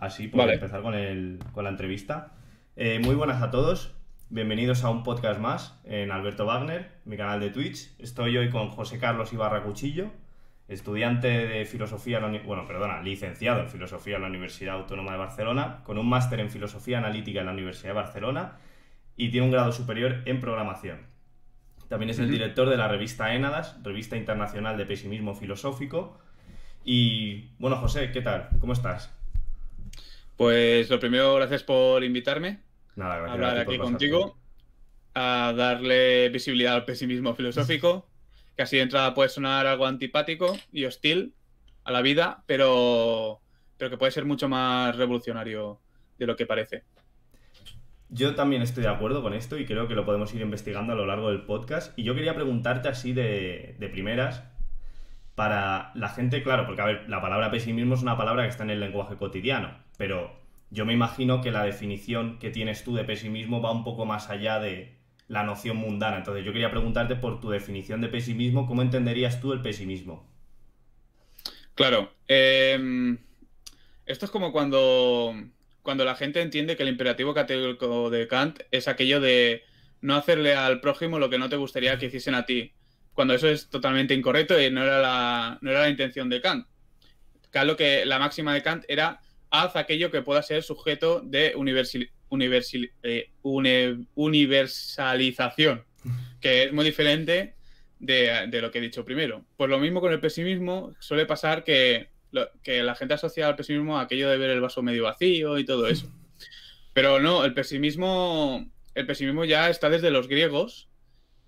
así poder Vale. empezar con la entrevista. Muy buenas a todos, bienvenidos a un podcast más en Alberto Wagner, mi canal de Twitch. Estoy hoy con José Carlos Ibarra Cuchillo, estudiante de filosofía, licenciado en filosofía en la Universidad Autónoma de Barcelona, con un máster en filosofía analítica en la Universidad de Barcelona y tiene un grado superior en programación. También es el Ujú. director de la revista Énadas, revista internacional de pesimismo filosófico. Y bueno, José, ¿qué tal? ¿Cómo estás? Pues lo primero, gracias por invitarme Nada, a gracias a hablar ti por aquí pasarte. contigo, a darle visibilidad al pesimismo filosófico, que así de entrada puede sonar algo antipático y hostil a la vida, pero que puede ser mucho más revolucionario de lo que parece. Yo también estoy de acuerdo con esto y creo que lo podemos ir investigando a lo largo del podcast. Y yo quería preguntarte así de primeras, para la gente, claro, porque a ver, la palabra pesimismo es una palabra que está en el lenguaje cotidiano, pero yo me imagino que la definición que tienes tú de pesimismo va un poco más allá de la noción mundana. Entonces yo quería preguntarte por tu definición de pesimismo, ¿cómo entenderías tú el pesimismo? Claro, esto es como cuando la gente entiende que el imperativo categórico de Kant es aquello de no hacerle al prójimo lo que no te gustaría que hiciesen a ti, cuando eso es totalmente incorrecto y no era la intención de Kant. La máxima de Kant era haz aquello que pueda ser sujeto de universalización, que es muy diferente de lo que he dicho primero. Pues lo mismo con el pesimismo, suele pasar que la gente asocia al pesimismo a aquello de ver el vaso medio vacío y todo eso. Pero no, el pesimismo ya está desde los griegos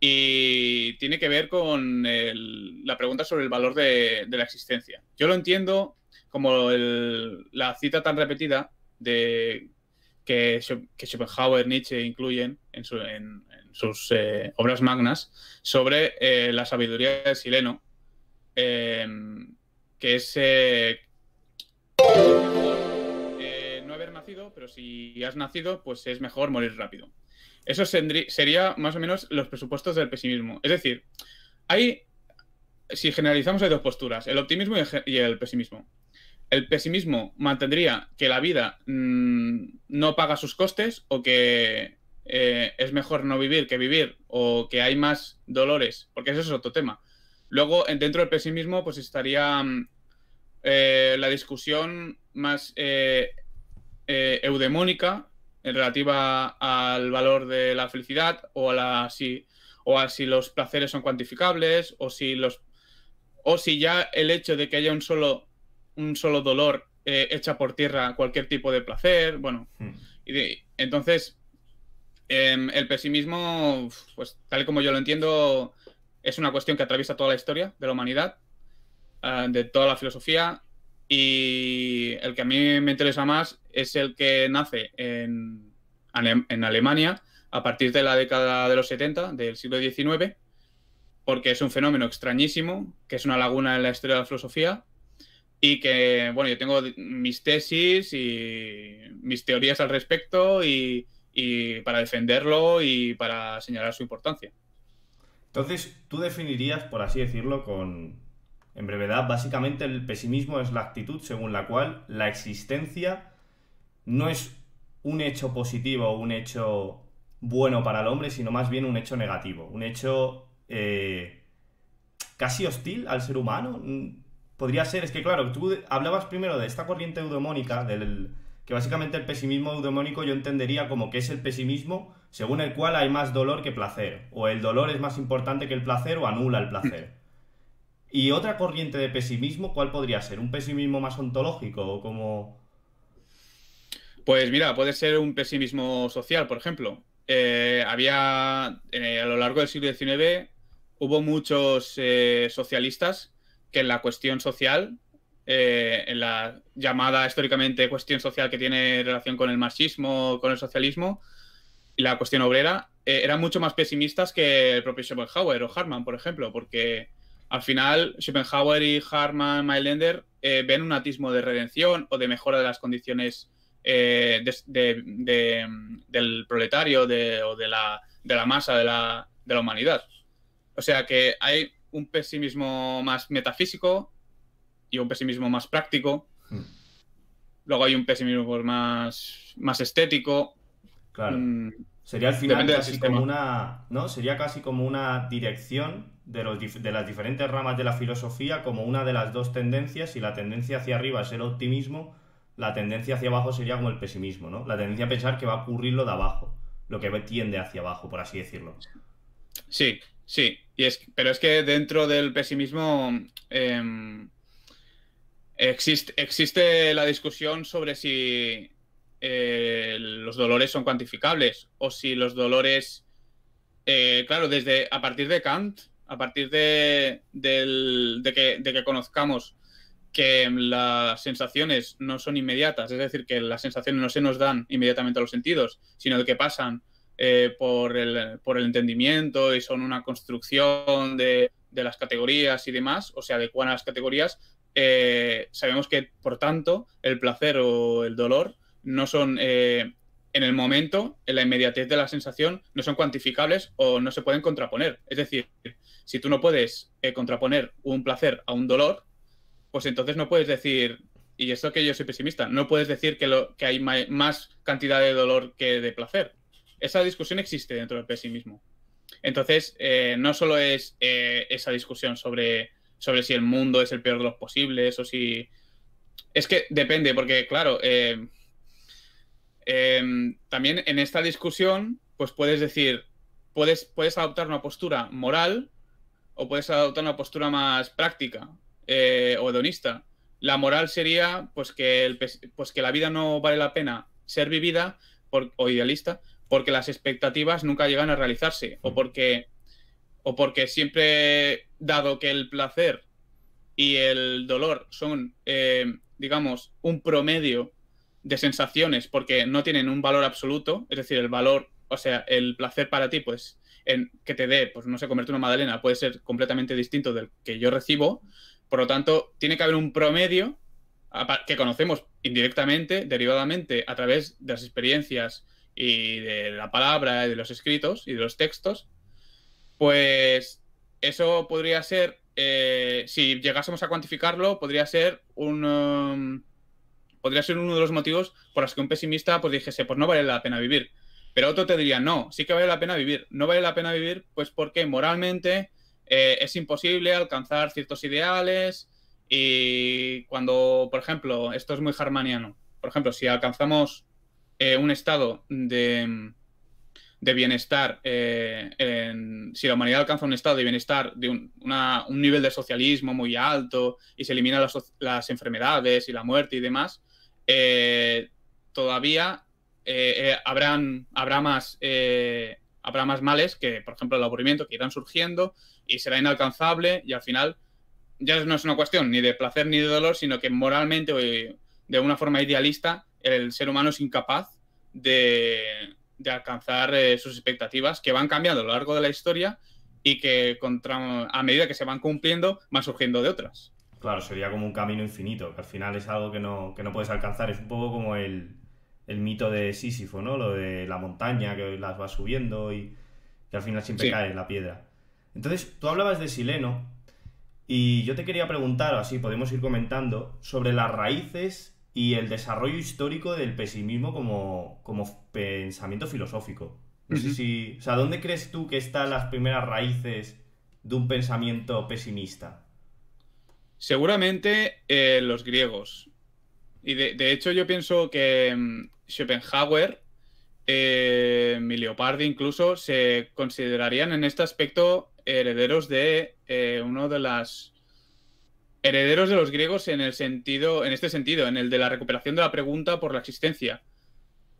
y tiene que ver con la pregunta sobre el valor de la existencia. Yo lo entiendo como la cita tan repetida que Schopenhauer, Nietzsche incluyen en sus obras magnas sobre la sabiduría del Sileno, eh, que es no haber nacido, pero si has nacido, pues es mejor morir rápido. Eso sería más o menos los presupuestos del pesimismo. Es decir, hay, si generalizamos, hay dos posturas, el optimismo y el pesimismo. El pesimismo mantendría que la vida no paga sus costes o que es mejor no vivir que vivir o que hay más dolores, porque ese es otro tema. Luego, dentro del pesimismo, pues estaría la discusión más eudemónica en relativa al valor de la felicidad o a si los placeres son cuantificables o si ya el hecho de que haya un solo dolor echa por tierra cualquier tipo de placer. Bueno, entonces el pesimismo, pues tal y como yo lo entiendo, es una cuestión que atraviesa toda la historia de la humanidad, de toda la filosofía, y el que a mí me interesa más es el que nace en Alemania a partir de la década de los 70 del siglo XIX, porque es un fenómeno extrañísimo, que es una laguna en la historia de la filosofía y que, bueno, yo tengo mis tesis y mis teorías al respecto y para defenderlo y para señalar su importancia. Entonces, tú definirías, por así decirlo, en brevedad, básicamente el pesimismo es la actitud según la cual la existencia no es un hecho positivo o un hecho bueno para el hombre, sino más bien un hecho negativo, un hecho casi hostil al ser humano. Podría ser, es que claro, tú hablabas primero de esta corriente eudemónica, que básicamente el pesimismo eudemónico yo entendería como que es el pesimismo según el cual hay más dolor que placer, o el dolor es más importante que el placer o anula el placer. Y otra corriente de pesimismo, ¿cuál podría ser? ¿Un pesimismo más ontológico o como...? Pues mira, puede ser un pesimismo social, por ejemplo. A lo largo del siglo XIX hubo muchos socialistas que en la cuestión social, en la llamada históricamente cuestión social que tiene relación con el marxismo, con el socialismo y la cuestión obrera, eran mucho más pesimistas que el propio Schopenhauer o Hartmann, por ejemplo, porque al final Schopenhauer y Hartmann, Mailänder ven un atismo de redención o de mejora de las condiciones del proletario o de la masa de la humanidad. O sea que hay un pesimismo más metafísico y un pesimismo más práctico. Luego hay un pesimismo pues, más estético. Claro. Mm, Sería al final Depende del casi como sistema. una, ¿no? Sería casi como una dirección de las diferentes ramas de la filosofía, como una de las dos tendencias, y la tendencia hacia arriba es el optimismo, la tendencia hacia abajo sería como el pesimismo, ¿no? La tendencia a pensar que va a ocurrir lo de abajo, lo que tiende hacia abajo, por así decirlo. Sí, sí. Pero es que dentro del pesimismo existe la discusión sobre si los dolores son cuantificables o si los dolores, claro, a partir de Kant, a partir de que conozcamos que las sensaciones no son inmediatas, es decir, que las sensaciones no se nos dan inmediatamente a los sentidos, sino de que pasan por el entendimiento y son una construcción de las categorías y demás, o se adecuan a las categorías, sabemos que, por tanto, el placer o el dolor no son, en el momento, en la inmediatez de la sensación, no son cuantificables o no se pueden contraponer. Es decir, si tú no puedes contraponer un placer a un dolor, pues entonces no puedes decir, y esto que yo soy pesimista, no puedes decir que hay más cantidad de dolor que de placer. Esa discusión existe dentro del pesimismo. Entonces, no solo es esa discusión sobre si el mundo es el peor de los posibles o si... Es que depende, porque claro, también en esta discusión, pues puedes decir, puedes adoptar una postura moral o puedes adoptar una postura más práctica o hedonista. La moral sería pues que la vida no vale la pena ser vivida o idealista porque las expectativas nunca llegan a realizarse o porque siempre, dado que el placer y el dolor son, digamos, un promedio de sensaciones porque no tienen un valor absoluto, es decir, el valor, o sea, el placer para ti, pues, que te dé, pues no sé, comerte una magdalena puede ser completamente distinto del que yo recibo, por lo tanto, tiene que haber un promedio que conocemos indirectamente, derivadamente, a través de las experiencias y de la palabra, y de los escritos y de los textos, pues eso podría ser, si llegásemos a cuantificarlo, podría ser uno de los motivos por los que un pesimista pues dijese, pues no vale la pena vivir. Pero otro te diría, no, sí que vale la pena vivir. No vale la pena vivir pues porque moralmente es imposible alcanzar ciertos ideales y cuando, por ejemplo, esto es muy harmaniano, por ejemplo, si alcanzamos un estado de bienestar, si la humanidad alcanza un estado de bienestar, de un nivel de socialismo muy alto y se eliminan las enfermedades y la muerte y demás, todavía habrá más males que, por ejemplo, el aburrimiento, que irán surgiendo y será inalcanzable y al final ya no es una cuestión ni de placer ni de dolor, sino que moralmente o de una forma idealista el ser humano es incapaz de alcanzar sus expectativas, que van cambiando a lo largo de la historia y que a medida que se van cumpliendo van surgiendo de otras. Claro, sería como un camino infinito, que al final es algo que no puedes alcanzar. Es un poco como el mito de Sísifo, ¿no? Lo de la montaña que las va subiendo y que al final siempre Sí. cae en la piedra. Entonces, tú hablabas de Sileno y yo te quería preguntar, o así podemos ir comentando, sobre las raíces y el desarrollo histórico del pesimismo como pensamiento filosófico. No sé Uh-huh. si... O sea, ¿dónde crees tú que están las primeras raíces de un pensamiento pesimista? Seguramente los griegos. Y de hecho yo pienso que Schopenhauer, Leopardi incluso, se considerarían en este aspecto herederos de uno de las herederos de los griegos en este sentido, en el de la recuperación de la pregunta por la existencia.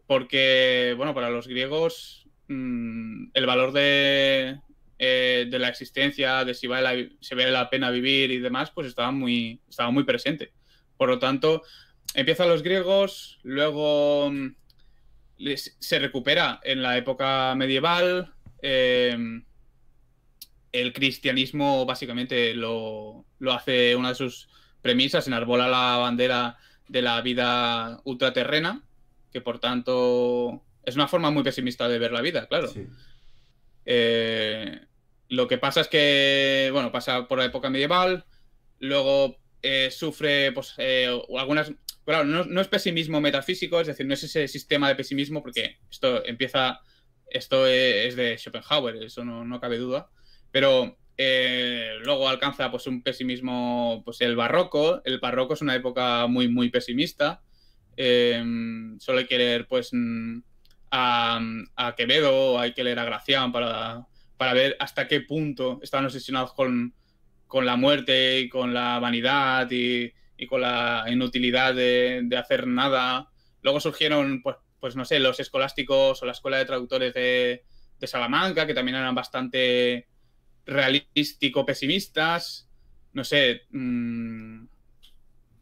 Porque, bueno, para los griegos el valor de la existencia, de si vale la pena vivir y demás, pues estaba muy presente. Por lo tanto, empiezan los griegos, luego se recupera en la época medieval. El cristianismo básicamente lo hace una de sus premisas, enarbola la bandera de la vida ultraterrena, que por tanto es una forma muy pesimista de ver la vida, claro. Sí. Eh, lo que pasa es que, bueno, pasa por la época medieval, luego sufre pues, algunas... claro, no es pesimismo metafísico, es decir, no es ese sistema de pesimismo, porque esto es de Schopenhauer, eso no cabe duda, pero luego alcanza pues un pesimismo, pues el barroco es una época muy, muy pesimista, solo hay que leer pues a Quevedo, hay que leer a Gracián para ver hasta qué punto estaban obsesionados con la muerte y con la vanidad y con la inutilidad de hacer nada. Luego surgieron, pues no sé, los escolásticos o la escuela de traductores de Salamanca, que también eran bastante realístico-pesimistas. No sé.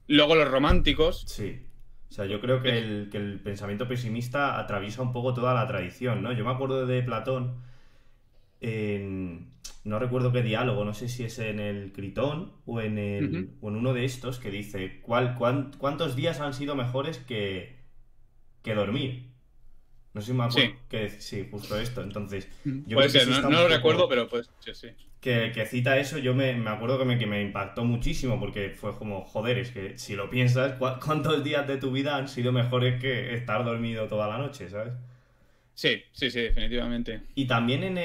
Luego los románticos. Sí. O sea, yo creo que el pensamiento pesimista atraviesa un poco toda la tradición, ¿no? Yo me acuerdo de Platón no recuerdo qué diálogo, no sé si es en el Critón o en uno de estos, que dice ¿cuántos días han sido mejores que dormir? No sé si me acuerdo. Sí, justo esto. Entonces, yo puede creo que ser, no lo recuerdo, pero pues sí. Que cita eso, yo me acuerdo que me impactó muchísimo, porque fue como, joder, es que si lo piensas, ¿cuántos días de tu vida han sido mejores que estar dormido toda la noche, ¿sabes? Sí, definitivamente. Y también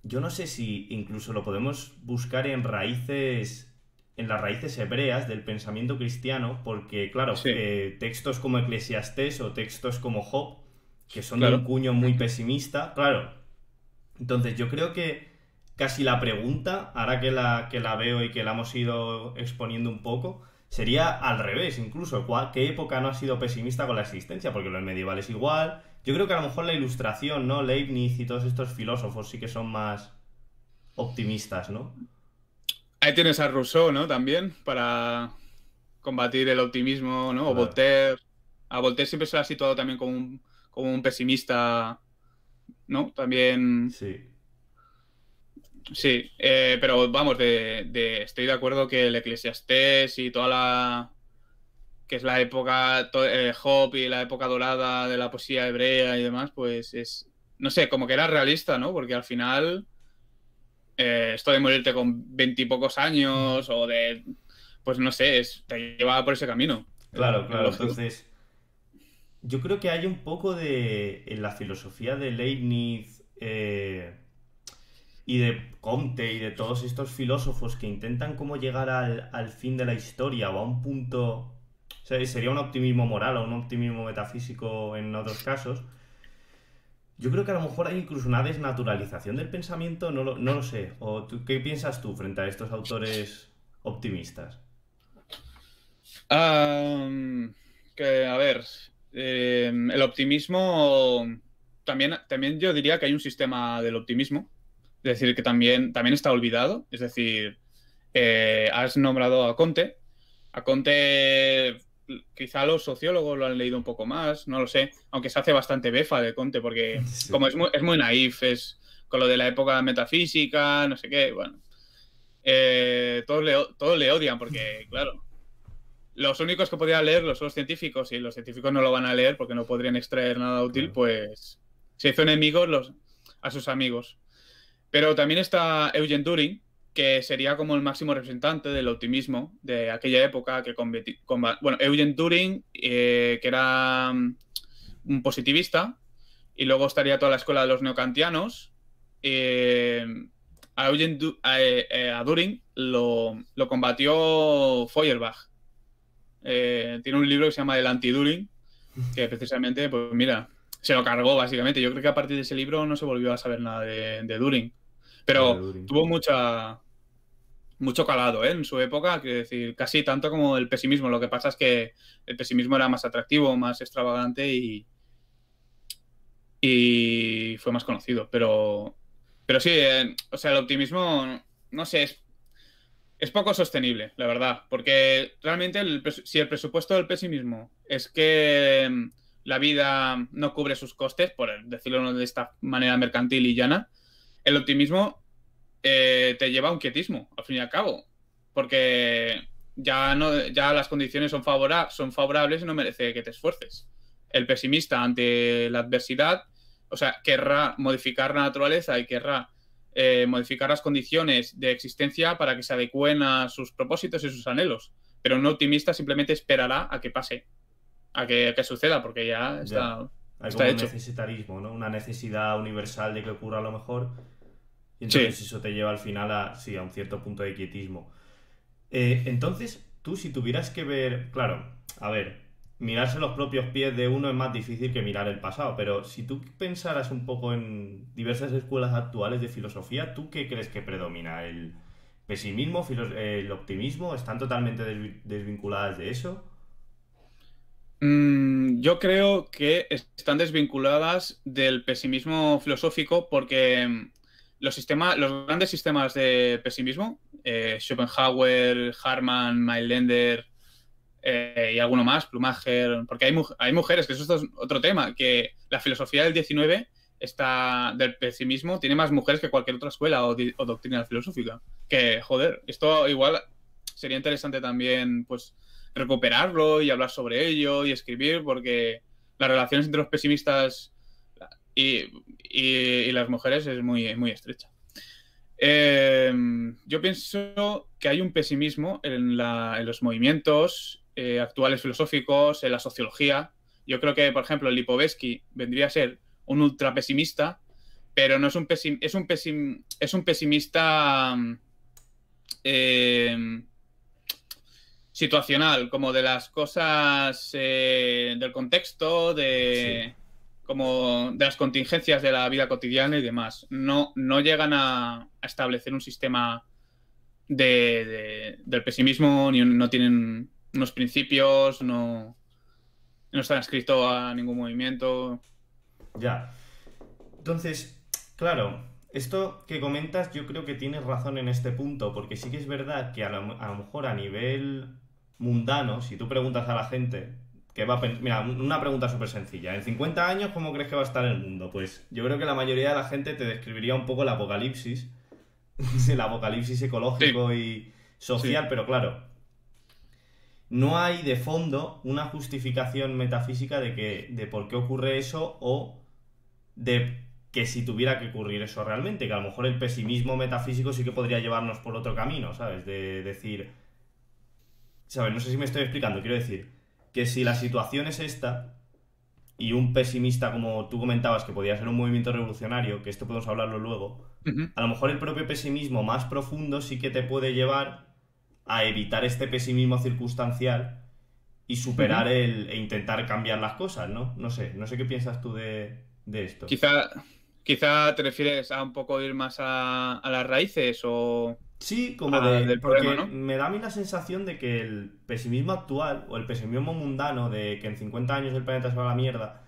yo no sé si incluso lo podemos buscar en las raíces hebreas del pensamiento cristiano, porque, claro, textos como Eclesiastés o textos como Job, que son de un cuño muy pesimista, claro. Entonces, yo creo que casi la pregunta, ahora que la veo y que la hemos ido exponiendo un poco, sería al revés, incluso. ¿Qué época no ha sido pesimista con la existencia? Porque lo medieval es igual. Yo creo que a lo mejor la Ilustración, ¿no? Leibniz y todos estos filósofos sí que son más optimistas, ¿no? Ahí tienes a Rousseau, ¿no? También, para combatir el optimismo, ¿no? Claro. O Voltaire. A Voltaire siempre se lo ha situado también como un pesimista, ¿no? También... Sí, pero vamos, estoy de acuerdo que el Eclesiastés y toda la... que es la época Job y la época dorada de la poesía hebrea y demás, pues es... No sé, como que era realista, ¿no? Porque al final... esto de morirte con 20 y pocos años o de... Pues no sé, te lleva por ese camino. Claro. Entonces, yo creo que hay un poco en la filosofía de Leibniz y de Comte y de todos estos filósofos que intentan como llegar al fin de la historia o a un punto... O sea, sería un optimismo moral o un optimismo metafísico en otros casos. Yo creo que a lo mejor hay incluso una desnaturalización del pensamiento, no lo sé. ¿Qué piensas tú frente a estos autores optimistas? A ver, el optimismo, también yo diría que hay un sistema del optimismo, es decir, que también está olvidado, es decir, has nombrado a Comte. A Comte quizá los sociólogos lo han leído un poco más, no lo sé, aunque se hace bastante befa de Comte, porque sí, como es muy naif, es con lo de la época metafísica, no sé qué, bueno. Todos le odian, porque, claro, los únicos que podrían leerlo son los científicos, y los científicos no lo van a leer porque no podrían extraer nada útil, pues se hizo enemigos a sus amigos. Pero también está Eugen Düring, que sería como el máximo representante del optimismo de aquella época, bueno, Eugen Düring, que era un positivista, y luego estaría toda la escuela de los neokantianos. A Düring lo combatió Feuerbach. Tiene un libro que se llama El Anti-Düring, que precisamente, pues mira, se lo cargó básicamente. Yo creo que a partir de ese libro no se volvió a saber nada de Düring. Pero tuvo mucho calado, en su época, quiero decir, casi tanto como el pesimismo. Lo que pasa es que el pesimismo era más atractivo, más extravagante y fue más conocido. Pero sí, o sea, el optimismo, no sé, es poco sostenible, la verdad, porque realmente si el presupuesto del pesimismo es que la vida no cubre sus costes, por decirlo de esta manera mercantil y llana, el optimismo te lleva a un quietismo, al fin y al cabo, porque ya las condiciones son favorables y no merece que te esfuerces. El pesimista ante la adversidad, o sea, querrá modificar la naturaleza y querrá modificar las condiciones de existencia para que se adecúen a sus propósitos y sus anhelos. Pero un optimista simplemente esperará a que pase, a que suceda, porque ya está, Hay está como un hecho. necesitarismo, ¿no? Una necesidad universal de que ocurra lo mejor. Y entonces Sí. eso te lleva al final a, sí, a un cierto punto de quietismo. Entonces, tú si tuvieras que ver, claro, a ver, mirarse los propios pies de uno es más difícil que mirar el pasado, pero si tú pensaras un poco en diversas escuelas actuales de filosofía, ¿tú qué crees que predomina? ¿El pesimismo, el optimismo? ¿Están totalmente desvinculadas de eso? Yo creo que están desvinculadas del pesimismo filosófico porque los grandes sistemas de pesimismo, Schopenhauer, Harman, Mailänder y alguno más, Plumager, porque hay mujeres, que eso es otro tema, que la filosofía del 19 del pesimismo tiene más mujeres que cualquier otra escuela o doctrina filosófica. Que, joder, esto igual sería interesante también, pues, recuperarlo y hablar sobre ello y escribir, porque las relaciones entre los pesimistas y, y las mujeres es muy estrecha. Yo pienso que hay un pesimismo en los movimientos actuales filosóficos, en la sociología. Yo creo que, por ejemplo, Lipovetsky vendría a ser un ultra pesimista, pero no es es un pesimista eh, situacional, como de las cosas del contexto, Sí. como de las contingencias de la vida cotidiana y demás. No llegan a establecer un sistema del pesimismo, ni no tienen unos principios, no están adscritos a ningún movimiento. Ya. Entonces, claro, esto que comentas yo creo que tienes razón en este punto, porque sí que es verdad que a lo mejor a nivel mundano, si tú preguntas a la gente que va a mira, una pregunta súper sencilla, en 50 años, ¿cómo crees que va a estar el mundo? Pues yo creo que la mayoría de la gente te describiría un poco el apocalipsis, el apocalipsis Sí, ecológico y sí. social, pero claro, no hay de fondo una justificación metafísica de por qué ocurre eso o de que si tuviera que ocurrir eso realmente, que a lo mejor el pesimismo metafísico sí que podría llevarnos por otro camino, ¿sabes? De decir, ¿sabes? No sé si me estoy explicando, quiero decir que si la situación es esta y un pesimista como tú comentabas que podía ser un movimiento revolucionario, que esto podemos hablarlo luego, Ujú, a lo mejor el propio pesimismo más profundo sí que te puede llevar a evitar este pesimismo circunstancial y ujú. superar e intentar cambiar las cosas, ¿no? No sé qué piensas tú de esto. Quizá, quizá te refieres a un poco ir más a las raíces o Sí, como de... del problema, Porque ¿no? me da a mí la sensación de que el pesimismo actual o el pesimismo mundano de que en 50 años el planeta se va a la mierda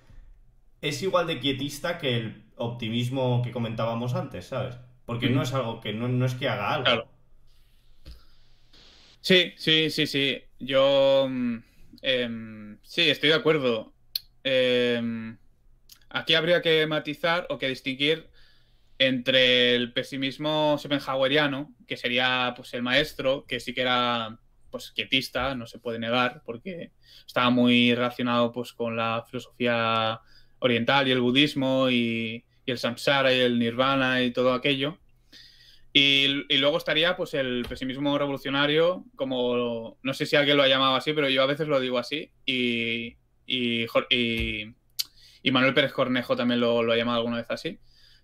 es igual de quietista que el optimismo que comentábamos antes, ¿sabes? Porque no Ujú, es algo que no es que haga claro. algo. Sí, sí, sí, sí. Yo sí, estoy de acuerdo. Em, Aquí habría que matizar o que distinguir entre el pesimismo schopenhaueriano, que sería pues el maestro, que sí que era pues quietista, no se puede negar, porque estaba muy relacionado pues con la filosofía oriental y el budismo y el samsara y el nirvana y todo aquello. Y luego estaría pues el pesimismo revolucionario, como no sé si alguien lo ha llamado así, pero yo a veces lo digo así, y Manuel Pérez Cornejo también lo ha llamado alguna vez así,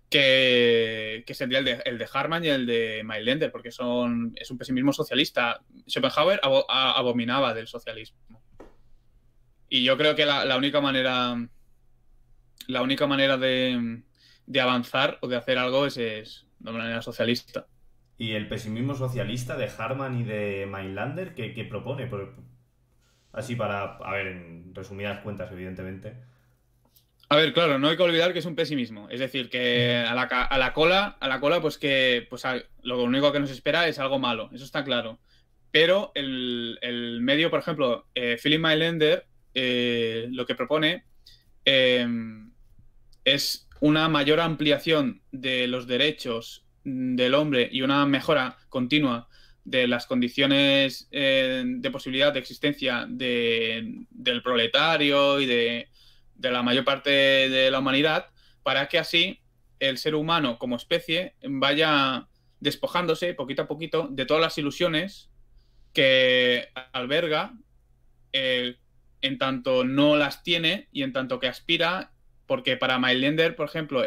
que sería el de Harman y el de Mailänder, porque es un pesimismo socialista. Schopenhauer abominaba del socialismo. Y yo creo que la única manera de avanzar o de hacer algo es de manera socialista. Y el pesimismo socialista de Harman y de Mainlander, qué propone? Así para, a ver, en resumidas cuentas, evidentemente. A ver, claro, no hay que olvidar que es un pesimismo. Es decir, que a la cola, pues lo único que nos espera es algo malo. Eso está claro. Pero el medio, por ejemplo, Philip Mailänder, lo que propone eh, es una mayor ampliación de los derechos del hombre y una mejora continua de las condiciones de posibilidad de existencia del proletario y de la mayor parte de la humanidad, para que así el ser humano como especie vaya despojándose poquito a poquito de todas las ilusiones que alberga, en tanto no las tiene y en tanto que aspira, porque para Mailander, por ejemplo,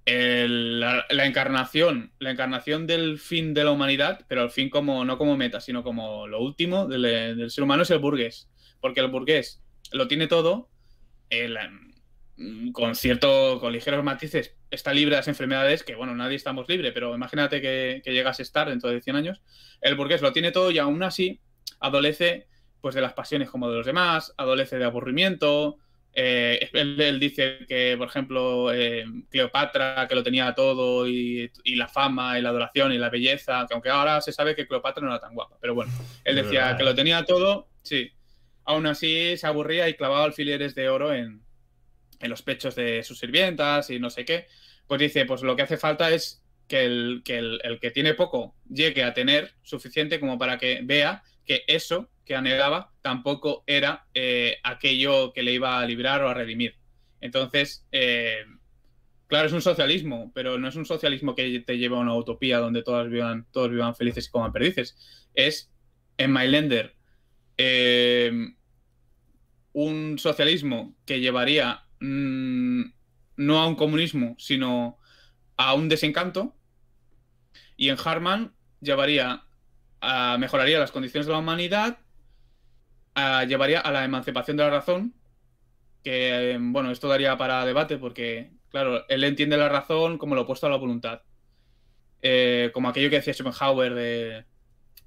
la encarnación del fin de la humanidad, pero el fin no como meta, sino como lo último del ser humano, es el burgués. Porque el burgués lo tiene todo, con ligeros matices, está libre de las enfermedades, que bueno, nadie estamos libre, pero imagínate que llegas a estar dentro de 100 años. El burgués lo tiene todo y aún así adolece pues de las pasiones como de los demás, adolece de aburrimiento. Él dice que, por ejemplo, Cleopatra, que lo tenía todo, y la fama, y la adoración, y la belleza, que aunque ahora se sabe que Cleopatra no era tan guapa, pero bueno, él De decía verdad, que lo tenía todo, sí. Aún así se aburría y clavaba alfileres de oro en los pechos de sus sirvientas y no sé qué. Pues dice, pues lo que hace falta es que el que tiene poco llegue a tener suficiente como para que vea que eso que anhelaba tampoco era aquello que le iba a librar o a redimir. Entonces, claro, es un socialismo, pero no es un socialismo que te lleva a una utopía donde todos vivan felices y coman perdices. Es, en Mailander, un socialismo que llevaría no a un comunismo, sino a un desencanto, y en Harman mejoraría las condiciones de la humanidad, llevaría a la emancipación de la razón, que, bueno, esto daría para debate porque, claro, él entiende la razón como lo opuesto a la voluntad. Como aquello que decía Schopenhauer de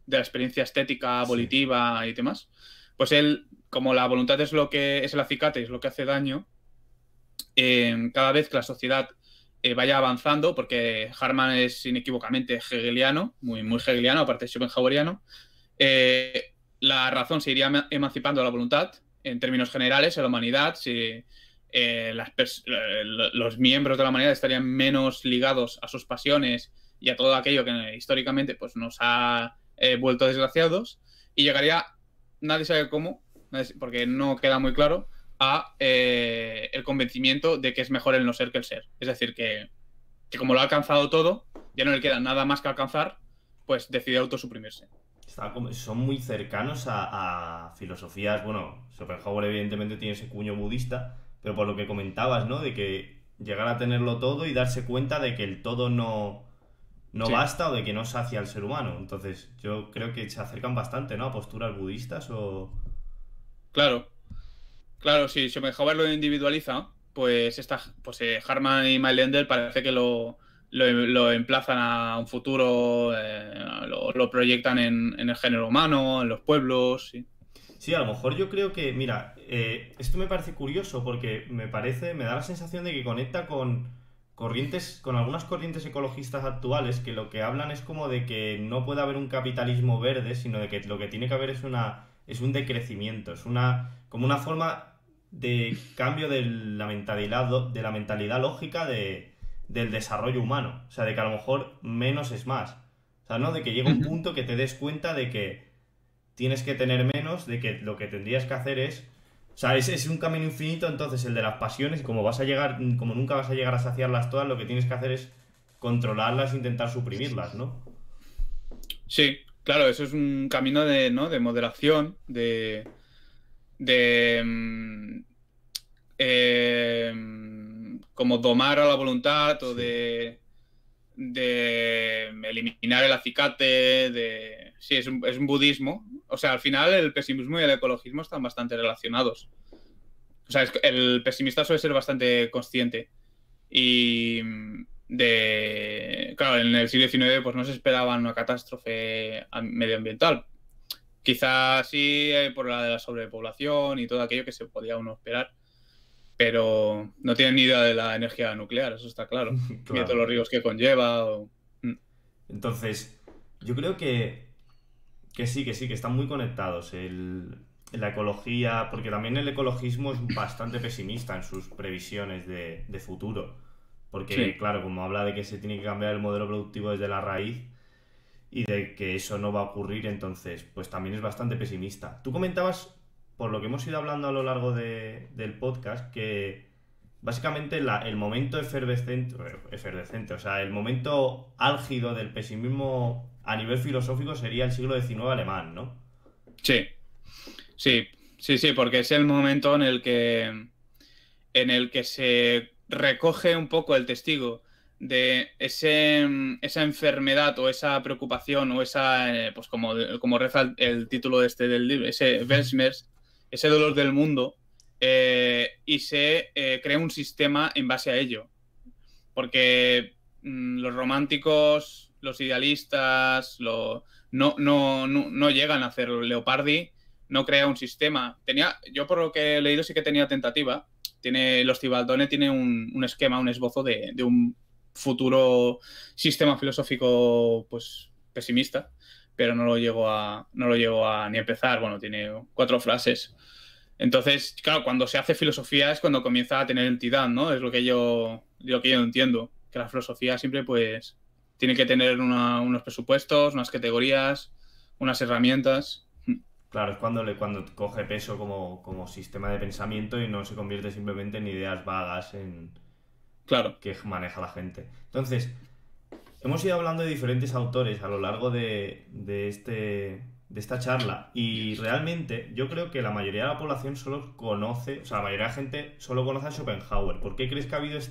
la experiencia estética, sí. volitiva y demás. Pues él, como la voluntad es lo que es el acicate, es lo que hace daño, cada vez que la sociedad vaya avanzando, porque Harman es inequívocamente hegeliano, muy, muy hegeliano, aparte de schopenhaueriano, la razón se iría emancipando a la voluntad en términos generales en la humanidad. Si los miembros de la humanidad estarían menos ligados a sus pasiones y a todo aquello que históricamente pues, nos ha vuelto desgraciados, y llegaría, nadie sabe cómo, porque no queda muy claro, a el convencimiento de que es mejor el no ser que el ser. Es decir, que como lo ha alcanzado todo, ya no le queda nada más que alcanzar, pues decide autosuprimirse. Son muy cercanos a filosofías. Bueno, Schopenhauer evidentemente tiene ese cuño budista, pero por lo que comentabas, ¿no? De que llegar a tenerlo todo y darse cuenta de que el todo no Sí, basta o de que no sacia al ser humano. Entonces, yo creo que se acercan bastante, ¿no? A posturas budistas o... claro. Claro, si Schopenhauer lo individualiza, pues, Harman y Mailander parece que lo emplazan a un futuro, lo proyectan en el género humano, en los pueblos. Sí. Sí, a lo mejor yo creo que, mira, esto me parece curioso porque me da la sensación de que conecta con algunas corrientes ecologistas actuales que lo que hablan es como de que no puede haber un capitalismo verde, sino de que lo que tiene que haber es un decrecimiento, como una forma de cambio de la mentalidad lógica del desarrollo humano. O sea, de que a lo mejor menos es más. O sea, ¿no? De que llega un Ujú. punto que te des cuenta de que tienes que tener menos, de que lo que tendrías que hacer es... O sea, es un camino infinito, entonces el de las pasiones, y como nunca vas a llegar a saciarlas todas, lo que tienes que hacer es controlarlas e intentar suprimirlas, ¿no? Sí, claro, eso es un camino ¿no? de moderación, de como domar a la voluntad o Sí. de eliminar el acicate, sí, es un budismo. O sea, al final el pesimismo y el ecologismo están bastante relacionados. O sea, el pesimista suele ser bastante consciente. Y claro, en el siglo XIX pues no se esperaba una catástrofe medioambiental. Quizás sí por la de la sobrepoblación y todo aquello que se podía uno esperar, pero no tienen ni idea de la energía nuclear, eso está claro. Ni de todos Claro. los riesgos que conlleva. Entonces, yo creo que están muy conectados. La ecología, porque también el ecologismo es bastante pesimista en sus previsiones de futuro. Porque, Sí. claro, como habla de que se tiene que cambiar el modelo productivo desde la raíz y de que eso no va a ocurrir, entonces, pues también es bastante pesimista. Tú comentabas, por lo que hemos ido hablando a lo largo del podcast, que básicamente el momento efervescente, o sea, el momento álgido del pesimismo a nivel filosófico sería el siglo XIX alemán, ¿no? Sí, sí, porque es el momento en el que se recoge un poco el testigo de esa enfermedad o esa preocupación o esa, pues como reza el título del libro, ese Weltschmerz, ese dolor del mundo, y se crea un sistema en base a ello. Porque los románticos, los idealistas, no llegan a hacerlo. Leopardi no crea un sistema. Yo por lo que he leído sí que tenía tentativa. Los Cibaldone tiene un esquema, un esbozo de un futuro sistema filosófico pues pesimista, pero no lo llego a ni empezar. Bueno, tiene 4 frases. Entonces, claro, cuando se hace filosofía es cuando comienza a tener entidad, ¿no? Es lo que yo entiendo, que la filosofía siempre pues tiene que tener unos presupuestos, unas categorías, unas herramientas. Claro, es cuando coge peso como sistema de pensamiento y no se convierte simplemente en ideas vagas Claro. que maneja la gente. Entonces, hemos ido hablando de diferentes autores a lo largo de esta charla y realmente yo creo que la mayoría de la población solo conoce, o sea, la mayoría de la gente solo conoce a Schopenhauer. ¿Por qué crees que ha habido o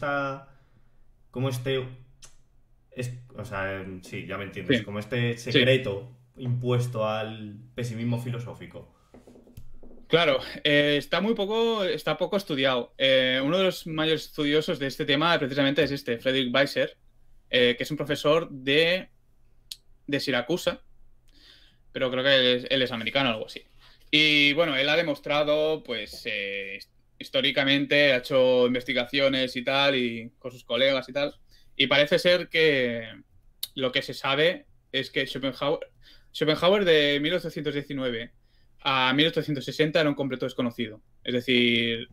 sea, sí, ya me entiendes, Sí. como este secreto impuesto al pesimismo filosófico? Claro, está poco estudiado. Uno de los mayores estudiosos de este tema precisamente es Friedrich Weiser, que es un profesor de Siracusa, pero creo que él es americano o algo así. Y bueno, él ha demostrado, pues, históricamente, ha hecho investigaciones y tal, y con sus colegas y tal, y parece ser que lo que se sabe es que Schopenhauer de 1819 a 1860 era un completo desconocido. Es decir,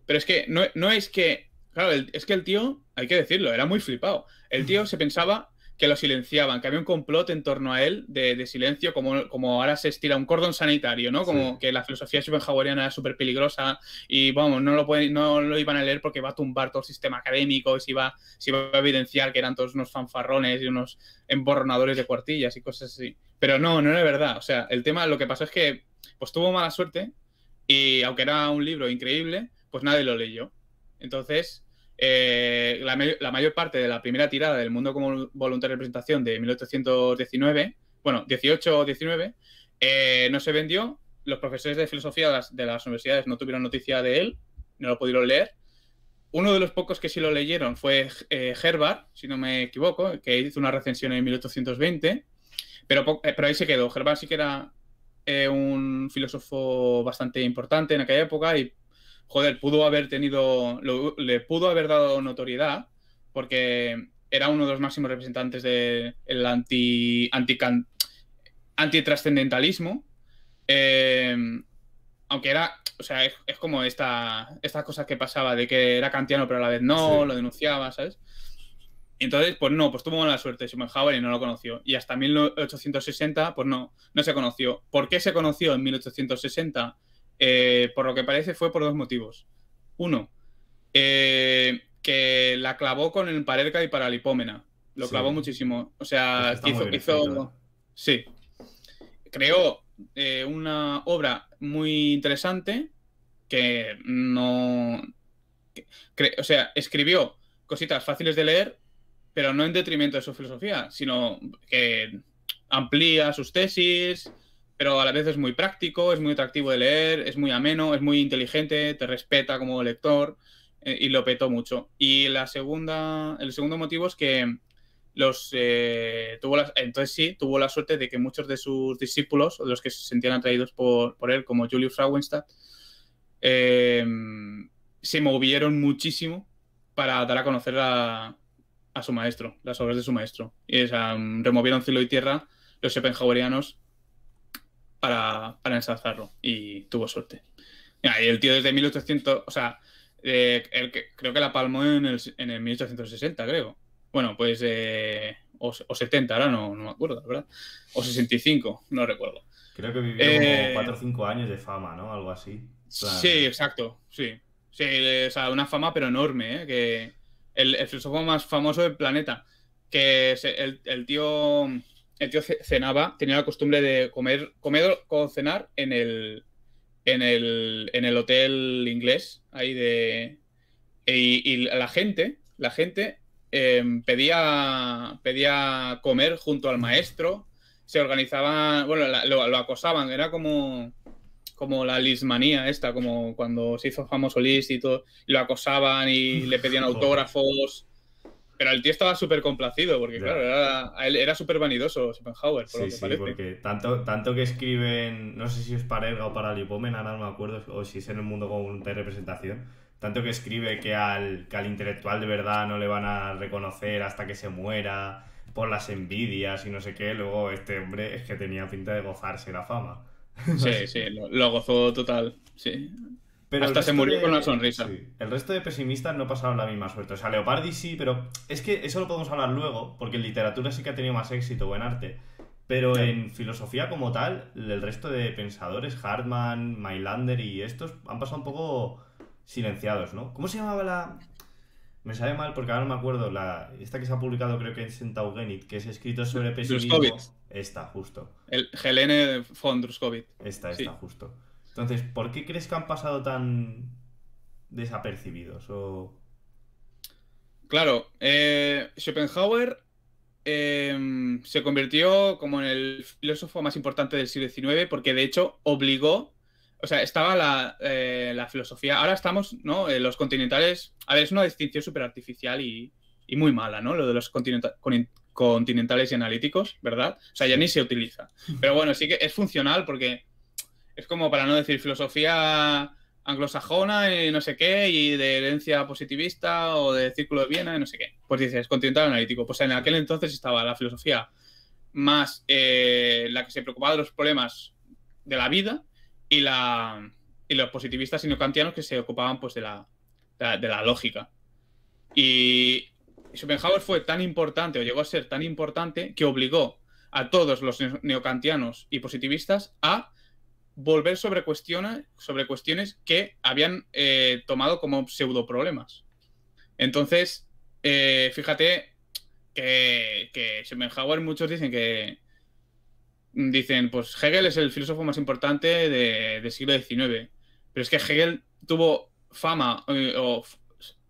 pero es que no es que, claro, es que el tío, hay que decirlo, era muy flipado. El tío se pensaba que lo silenciaban, que había un complot en torno a él de silencio, como ahora se estira un cordón sanitario, ¿no? Como que la filosofía schopenhaueriana era súper peligrosa y, vamos, no lo iban a leer porque va a tumbar todo el sistema académico y se iba a evidenciar que eran todos unos fanfarrones y unos emborronadores de cuartillas y cosas así. Pero no era verdad. O sea, el tema, lo que pasó es que pues tuvo mala suerte y, aunque era un libro increíble, pues nadie lo leyó. Entonces, la mayor parte de la primera tirada del Mundo como Voluntaria de Representación de 1819, bueno, 18 o 19, no se vendió. Los profesores de filosofía de las universidades no tuvieron noticia de él, no lo pudieron leer. Uno de los pocos que sí lo leyeron fue Herbart, si no me equivoco, que hizo una recensión en 1820, pero ahí se quedó. Herbart sí que era un filósofo bastante importante en aquella época y, joder, le pudo haber dado notoriedad porque era uno de los máximos representantes del antitrascendentalismo. Aunque era, o sea, es como esta cosa que pasaba de que era kantiano pero a la vez no, Sí. lo denunciaba, ¿sabes? Entonces, pues tuvo mala suerte Schopenhauer y no lo conoció. Y hasta 1860, pues no se conoció. ¿Por qué se conoció en 1860? Por lo que parece fue por 2 motivos. Uno, que la clavó con el Parerga y Paralipómena. Lo clavó muchísimo. O sea, está muy bien escrito, ¿eh? Sí. Creó una obra muy interesante que no... o sea, escribió cositas fáciles de leer, pero no en detrimento de su filosofía, sino que amplía sus tesis, pero a la vez es muy práctico, es muy atractivo de leer, es muy ameno, es muy inteligente, te respeta como lector, y lo petó mucho. Y el segundo motivo es que entonces tuvo la suerte de que muchos de sus discípulos, o de los que se sentían atraídos por él, como Julius Frauenstadt, se movieron muchísimo para dar a conocer a su maestro, las obras de su maestro. Y removieron cielo y tierra los schopenhauerianos para ensalzarlo. Y tuvo suerte. Y el tío desde 1800, o sea, creo que la palmó en el 1860, creo. Bueno, pues, o 70, ahora no me acuerdo, la verdad. O 65, no recuerdo. Creo que vivió como 4 o 5 años de fama, ¿no? Algo así. Sí, exacto, sí. Sí, o sea, una fama pero enorme, ¿eh? Que el filósofo más famoso del planeta. Que el tío el tío cenaba, tenía la costumbre de comer o cenar en el hotel inglés, ahí de... Y la gente pedía comer junto al maestro, se organizaban, bueno, lo acosaban, era como la Lismanía esta, como cuando se hizo famoso Lis y todo, y lo acosaban y le pedían autógrafos, pero el tío estaba súper complacido, porque Ya. claro, él era súper vanidoso, Schopenhauer, por lo Sí, que sí, parece. porque tanto que escriben, no sé si es para Elga o para Lipomen, ahora no me acuerdo, o si es en el mundo común de representación, tanto que escribe que al intelectual de verdad no le van a reconocer hasta que se muera por las envidias y no sé qué, luego este hombre es que tenía pinta de gozarse la fama. Sí, sí, lo gozó total, sí. Pero el Hasta se resto murió con una de. sonrisa. Sí, el resto de pesimistas no pasaron la misma suerte. O sea, Leopardi sí, pero es que eso lo podemos hablar luego, porque en literatura sí que ha tenido más éxito o en arte. Pero Claro. en filosofía como tal, el resto de pensadores, Hartmann, Mailander y estos, han pasado un poco silenciados, ¿no? ¿Cómo se llamaba la...? Me sabe mal porque ahora no me acuerdo. Esta que se ha publicado creo que en Centaugenit, que es escrito sobre Druskowitz, pesimismo. Esta, justo. el Helene von Druskowitz. Esta, Sí. justo. Entonces, ¿por qué crees que han pasado tan desapercibidos? O... Claro, Schopenhauer se convirtió como en el filósofo más importante del siglo XIX porque de hecho obligó, o sea, estaba la filosofía, ahora estamos, ¿no? Los continentales, a ver, es una distinción súper artificial y muy mala, ¿no? Lo de los continentales y analíticos, ¿verdad? O sea, ya Sí. ni se utiliza. Pero bueno, sí que es funcional porque es como, para no decir filosofía anglosajona y no sé qué, y de herencia positivista o de círculo de Viena y no sé qué. Pues dices, continental analítico. Pues en aquel entonces estaba la filosofía más la que se preocupaba de los problemas de la vida y, y los positivistas y neocantianos que se ocupaban pues de la lógica. Y Schopenhauer fue tan importante, o llegó a ser tan importante, que obligó a todos los neocantianos y positivistas a volver sobre cuestiones que habían tomado como pseudoproblemas. Entonces, fíjate que Schopenhauer, muchos dicen, pues Hegel es el filósofo más importante del siglo XIX. Pero es que Hegel tuvo fama,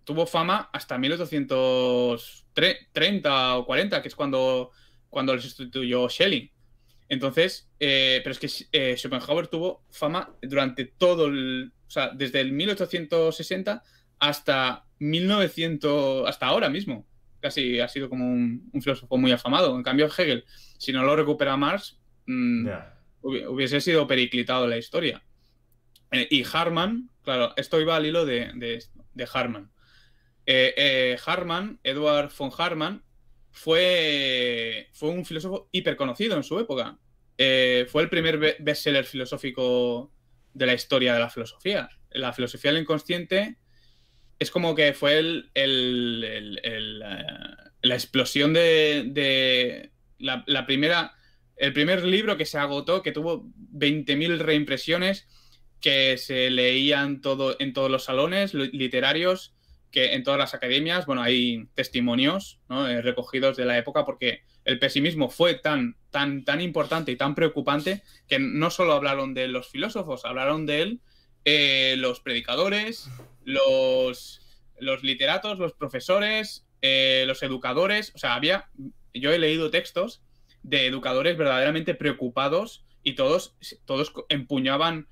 tuvo fama hasta 1830 o 40, que es cuando le sustituyó Schelling. Entonces, pero es que Schopenhauer tuvo fama durante o sea, desde el 1860 hasta 1900, hasta ahora mismo. Casi ha sido como un filósofo muy afamado. En cambio, Hegel, si no lo recupera Marx, Ya. hubiese sido periclitado en la historia. Y Harman, claro, esto iba al hilo de Harman. Harman, Eduard von Harman, fue un filósofo hiperconocido en su época. Fue el primer bestseller filosófico de la historia de la filosofía. La filosofía del inconsciente es como que fue la explosión de el primer libro que se agotó, que tuvo 20.000 reimpresiones, que se leían en todos los salones literarios, que en todas las academias, bueno, hay testimonios, ¿no? Recogidos de la época, porque el pesimismo fue tan importante y tan preocupante que no solo hablaron de los filósofos, hablaron de él los predicadores, los literatos, los profesores, los educadores. O sea, yo he leído textos de educadores verdaderamente preocupados y todos empuñaban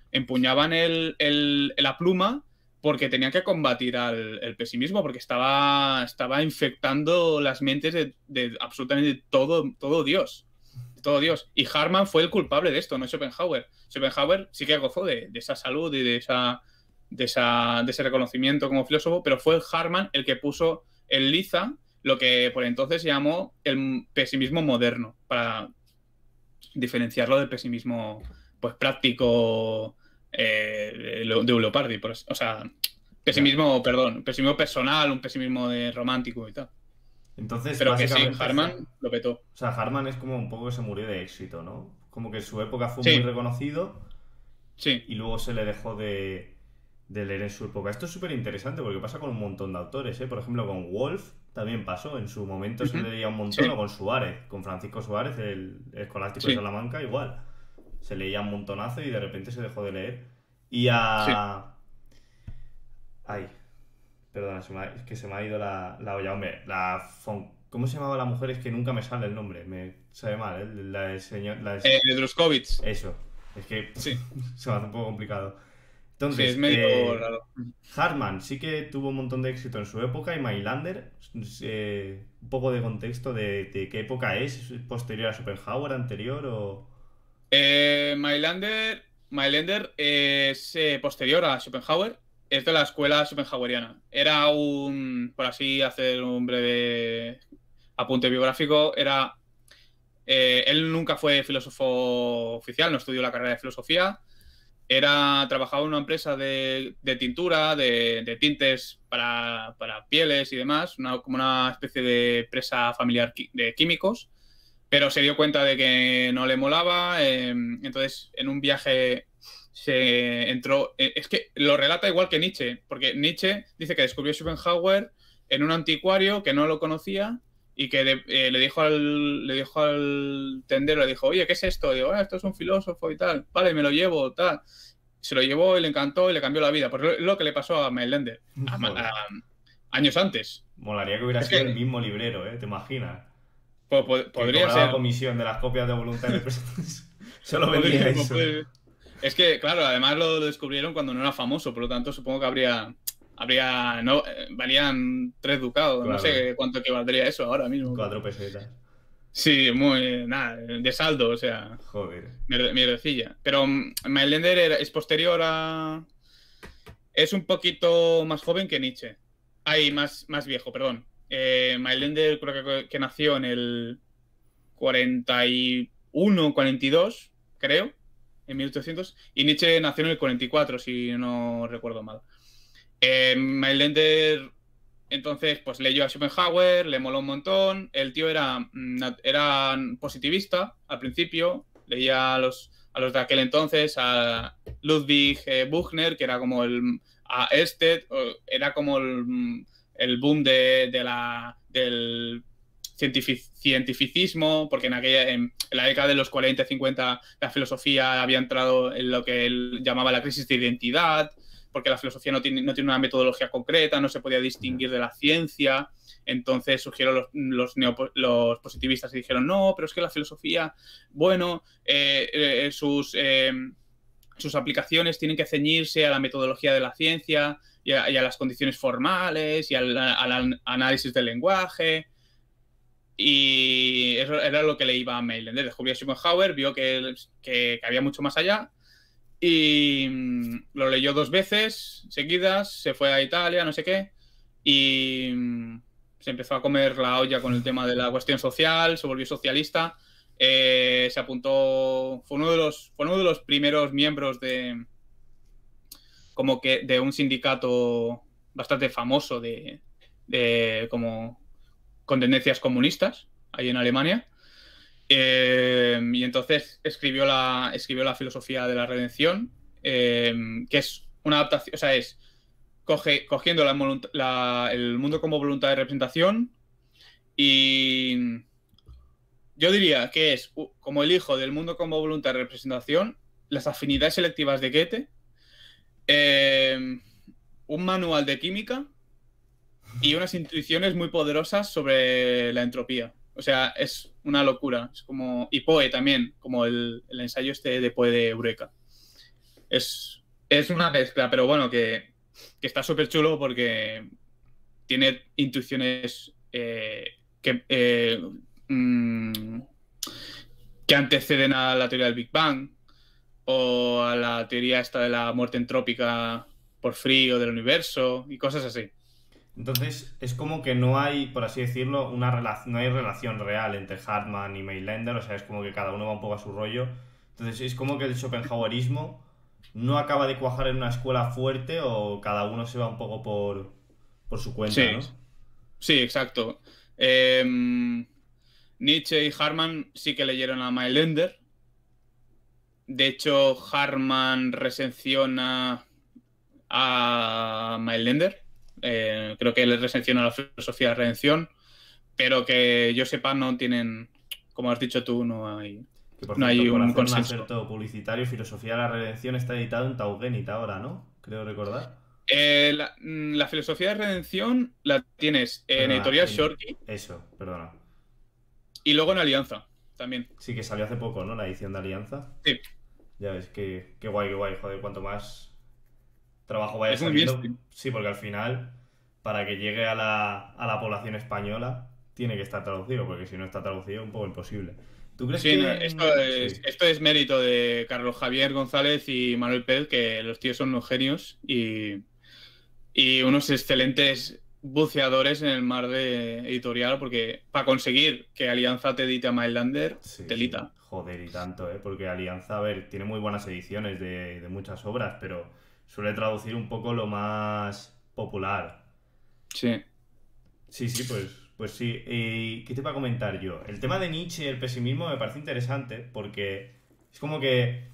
la pluma porque tenían que combatir el pesimismo, porque estaba infectando las mentes de absolutamente todo Dios. Todo Dios. Y Harman fue el culpable de esto, no Schopenhauer. Schopenhauer sí que gozó de esa salud y de ese reconocimiento como filósofo, pero fue Harman el que puso en liza lo que por entonces se llamó el pesimismo moderno, para diferenciarlo del pesimismo pues práctico de Leopardi. O sea, Ya. pesimismo personal, un pesimismo romántico y tal. Entonces, Pero que sí, básicamente, Harman lo petó. o sea, Hartmann es como un poco que se murió de éxito, ¿no? Como que su época fue muy Sí, reconocido sí. y luego se le dejó de de leer en su época. Esto es súper interesante porque pasa con un montón de autores, ¿eh? Por ejemplo, con Wolf también pasó. En su momento se Ujú. leía un montón, o Sí, con Suárez, con Francisco Suárez, el escolástico de sí, Salamanca, igual. Se leía un montonazo y de repente se dejó de leer. sí. Ay, perdona, es que se me ha ido la olla, hombre. ¿Cómo se llamaba la mujer? Es que nunca me sale el nombre. Me sabe mal, ¿eh? Druskowitz. Eso. Es que Sí, se me hace un poco complicado. sí, es Entonces, medio raro. Hartman sí que tuvo un montón de éxito en su época y Mailander, un poco de contexto de qué época es posterior a Schopenhauer, anterior o... Mailander es posterior a Schopenhauer, es de la escuela schopenhaueriana. Era por así hacer un breve apunte biográfico, él nunca fue filósofo oficial, no estudió la carrera de filosofía. Trabajaba en una empresa de tintura, de tintes para pieles y demás, como una especie de empresa familiar de químicos, pero se dio cuenta de que no le molaba, entonces en un viaje se entró, es que lo relata igual que Nietzsche, porque Nietzsche dice que descubrió Schopenhauer en un anticuario que no lo conocía y que le dijo al tendero, le dijo, oye, ¿qué es esto? Y digo, esto es un filósofo y tal, vale, me lo llevo, tal. Se lo llevó y le encantó y le cambió la vida. Pues lo que le pasó a Mailander Joder. años antes. Molaría que hubiera Es que sido el mismo librero, ¿eh? ¿Te imaginas? Que podría cobraba ser. comisión de las copias de voluntad de representación. Solo vendía Podría, eso. es que, claro, además lo descubrieron cuando no era famoso, por lo tanto supongo que no, valían 3 ducados, no Claro, sé cuánto equivaldría eso ahora mismo. 4 pesetas. Sí, nada, de saldo, o sea, Joder. mierdecilla. Pero Mailander es posterior es un poquito más joven que Nietzsche. Más viejo, perdón. Mailander creo que nació en el 41, 42, creo, en 1800, y Nietzsche nació en el 44, si no recuerdo mal. Mailander, entonces, pues leyó a Schopenhauer, le moló un montón. El tío era positivista al principio, leía a los de aquel entonces, a Ludwig Buchner, que era como a Ested, era como el boom del cientificismo, porque en la década de los 40 y 50 la filosofía había entrado en lo que él llamaba la crisis de identidad, porque la filosofía no tiene una metodología concreta, no se podía distinguir de la ciencia. Entonces surgieron los positivistas y dijeron, no, pero es que la filosofía, bueno, sus aplicaciones tienen que ceñirse a la metodología de la ciencia y a las condiciones formales y al análisis del lenguaje. Y eso era lo que le iba a Mailander. Descubrió Schopenhauer, vio que había mucho más allá y lo leyó 2 veces seguidas, se fue a Italia, no sé qué, y se empezó a comer la olla con el tema de la cuestión social, se volvió socialista, se apuntó, fue uno de los primeros miembros de un sindicato bastante famoso como con tendencias comunistas ahí en Alemania. Y entonces escribió la filosofía de la redención, que es una adaptación, o sea, es cogiendo el mundo como voluntad de representación, y yo diría que es como el hijo del mundo como voluntad de representación, las afinidades selectivas de Goethe, eh, un manual de química y unas intuiciones muy poderosas sobre la entropía. O sea, es una locura. Es como. Y Poe también, como el ensayo de Poe de Eureka. Es una mezcla, pero bueno, que está súper chulo porque tiene intuiciones mm, que anteceden a la teoría del Big Bang o a la teoría esta de la muerte entrópica por frío del universo y cosas así. Entonces, es como que no hay, por así decirlo, no hay relación real entre Hartman y Mailander, o sea, es como que cada uno va un poco a su rollo. Entonces, es como que el Schopenhauerismo no acaba de cuajar en una escuela fuerte o cada uno se va un poco por su cuenta, Sí, ¿no? sí, exacto. Nietzsche y Hartmann sí que leyeron a Mailander. De hecho, Hartmann resenciona a Mailander. Creo que le recepciona la filosofía de redención, pero que yo sepa no tienen, como has dicho tú, no hay, Que por no hay cierto, por un hacer un consenso. acerto publicitario, Filosofía de la Redención está editado en Taugenit ahora, ¿no? Creo recordar. La filosofía de redención la tienes en Perdona, editorial Shorty eso, perdona. y luego en Alianza también. Sí, que salió hace poco, ¿no? La edición de Alianza. Sí, Ya ves, qué guay, joder, cuanto más trabajo vaya es muy saliendo. bien. Sí, porque al final, para que llegue a la población española, tiene que estar traducido, porque si no está traducido es un poco imposible. ¿Tú crees Sí, no, que...? Sí, esto es mérito de Carlos Javier González y Manuel Pérez, que los tíos son unos genios y unos excelentes buceadores en el mar de editorial, porque para conseguir que Alianza te edite a Mailander, sí, sí. telita. Joder, y tanto, ¿eh? Porque Alianza, a ver, tiene muy buenas ediciones de muchas obras, pero suele traducir un poco lo más popular. Sí. Sí, sí, pues sí. ¿Y qué te iba a comentar yo? El tema de Nietzsche y el pesimismo me parece interesante porque es como que...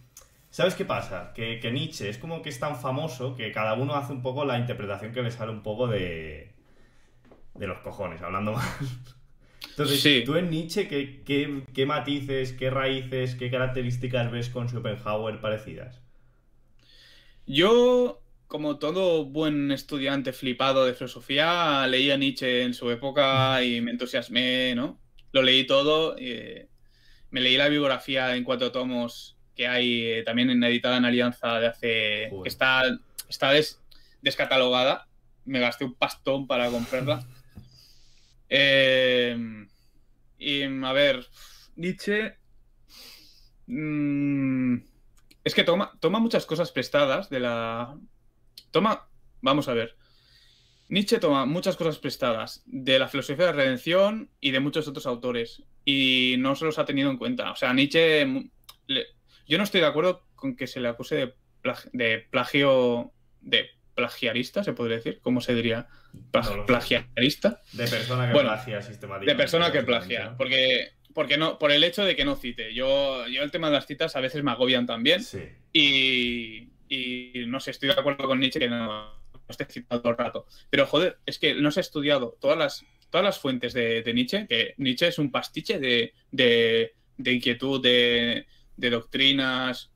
¿Sabes qué pasa? Que Nietzsche es como que es tan famoso que cada uno hace un poco la interpretación que le sale un poco de los cojones, hablando más. Entonces, Sí. tú en Nietzsche, ¿qué matices, qué raíces, qué características ves con Schopenhauer parecidas? Yo, como todo buen estudiante flipado de filosofía, leí a Nietzsche en su época y me entusiasmé, ¿no? Lo leí todo. Me leí la biografía en 4 tomos que hay también editada en Alianza de hace... que Joder. está descatalogada. Me gasté un pastón para comprarla. Y a ver, Nietzsche... es que toma muchas cosas prestadas de la... Vamos a ver. Nietzsche toma muchas cosas prestadas de la filosofía de la redención y de muchos otros autores y no se los ha tenido en cuenta. O sea, Nietzsche... yo no estoy de acuerdo con que se le acuse de plagio... de plagiarista, se podría decir. ¿Cómo se diría? No lo sé. Plagiarista. De persona que Bueno, plagia de sistemáticamente. persona que básicamente, plagia. ¿no? Porque no, por el hecho de que no cite. Yo el tema de las citas a veces me agobian también. Sí. Y no sé, estoy de acuerdo con Nietzsche que no esté citando todo el rato. Pero joder, es que no se ha estudiado todas las fuentes de Nietzsche, que Nietzsche es un pastiche de inquietud, de doctrinas.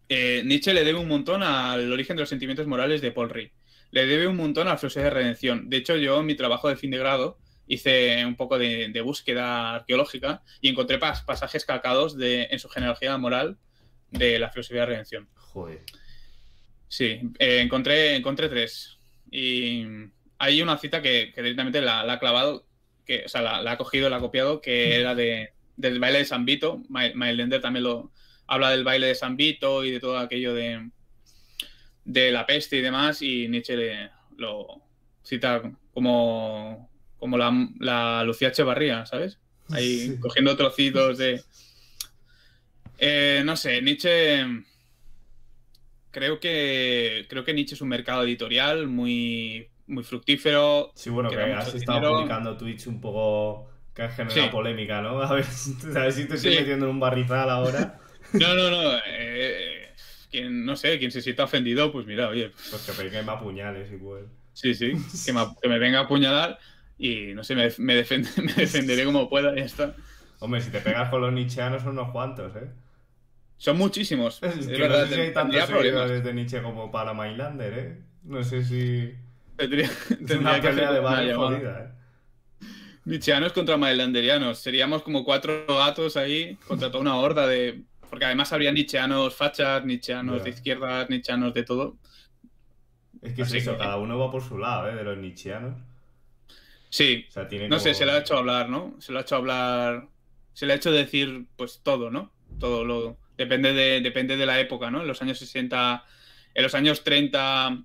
Nietzsche le debe un montón al origen de los sentimientos morales de Paul Ricoeur. Le debe un montón a la filosofía de redención. De hecho, yo en mi trabajo de fin de grado hice un poco de búsqueda arqueológica y encontré pasajes calcados en su genealogía moral de la filosofía de redención. Joder. Sí, encontré 3. Y hay una cita que directamente la ha clavado, o sea, la ha cogido, la ha copiado, que era del baile de San Vito. Mailander también habla del baile de San Vito y de todo aquello de la peste y demás, y Nietzsche lo cita como la Lucía Echevarría, ¿sabes? Ahí Sí. cogiendo trocitos de... no sé, Nietzsche... Creo que Nietzsche es un mercado editorial muy, muy fructífero, Sí, bueno, que que da mucho has estado dinero. publicando tweets un poco que han generado Sí, polémica, ¿no? A ver si te estoy sí. metiendo en un barrizal ahora. No. No sé, quien se sienta ofendido, pues mira, oye, Pues que peguen puñales y pues. sí, que me venga a apuñalar y no sé, me defenderé como pueda y ya está. Hombre, si te pegas con los nietzscheanos son unos cuantos, ¿eh? Son muchísimos, Es es que no verdad, sé si hay tantos tendría problemas. seguidores de Nietzsche como para Mailander, ¿eh? No sé si... Tendría, Es tendría una que hacer pelea de una bares llamada. jodida, ¿eh? Nietzscheanos contra mailanderianos. Seríamos como 4 gatos ahí contra toda una horda de... Porque además habría nietzscheanos fachas, nietzscheanos Ya. de izquierdas, nietzscheanos de todo. Es que es Así eso, que... cada uno va por su lado, ¿eh? De los nietzscheanos. Sí, O sea, tiene no sé, se le ha como... hecho hablar, ¿no? Se le ha hecho hablar... Se le ha hecho decir, pues, todo, ¿no? Todo lo... Depende de la época, ¿no? En los años 60... En los años 30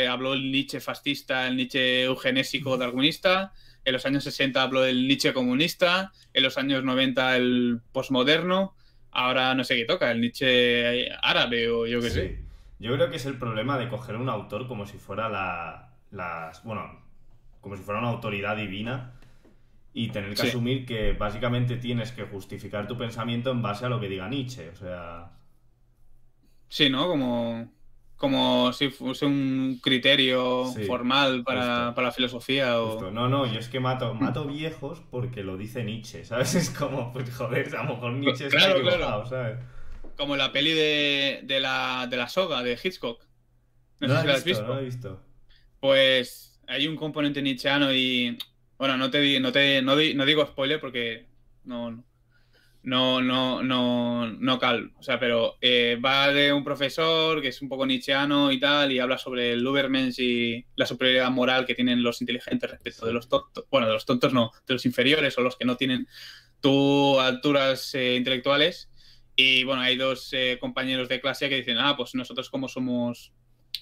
habló el Nietzsche fascista, el Nietzsche eugenésico darwinista. En los años 60 habló el Nietzsche comunista. En los años 90 el posmoderno. Ahora no sé qué toca, el Nietzsche árabe o yo qué sé. Sí. Yo creo que es el problema de coger un autor como si fuera bueno, como si fuera una autoridad divina y tener que Sí, asumir que básicamente tienes que justificar tu pensamiento en base a lo que diga Nietzsche. O sea, sí, ¿no? Como... como si fuese un criterio Sí, formal justo. para la filosofía Justo. o... No, no, yo es que mato viejos porque lo dice Nietzsche, ¿sabes? Es como, pues joder, a lo mejor Nietzsche está Claro, claro. equivocado, ¿sabes? Como la peli de la soga, de Hitchcock. No No sé lo he si la has visto, no lo he visto. visto. Pues hay un componente nietzscheano y... Bueno, no digo spoiler porque no, no cal. O sea, pero va de un profesor que es un poco nietzscheano y tal, y habla sobre el Übermensch y la superioridad moral que tienen los inteligentes respecto Sí. de los tontos. Bueno, de los tontos no, de los inferiores o los que no tienen tu alturas intelectuales. Y bueno, hay dos compañeros de clase que dicen, ah, pues nosotros como somos,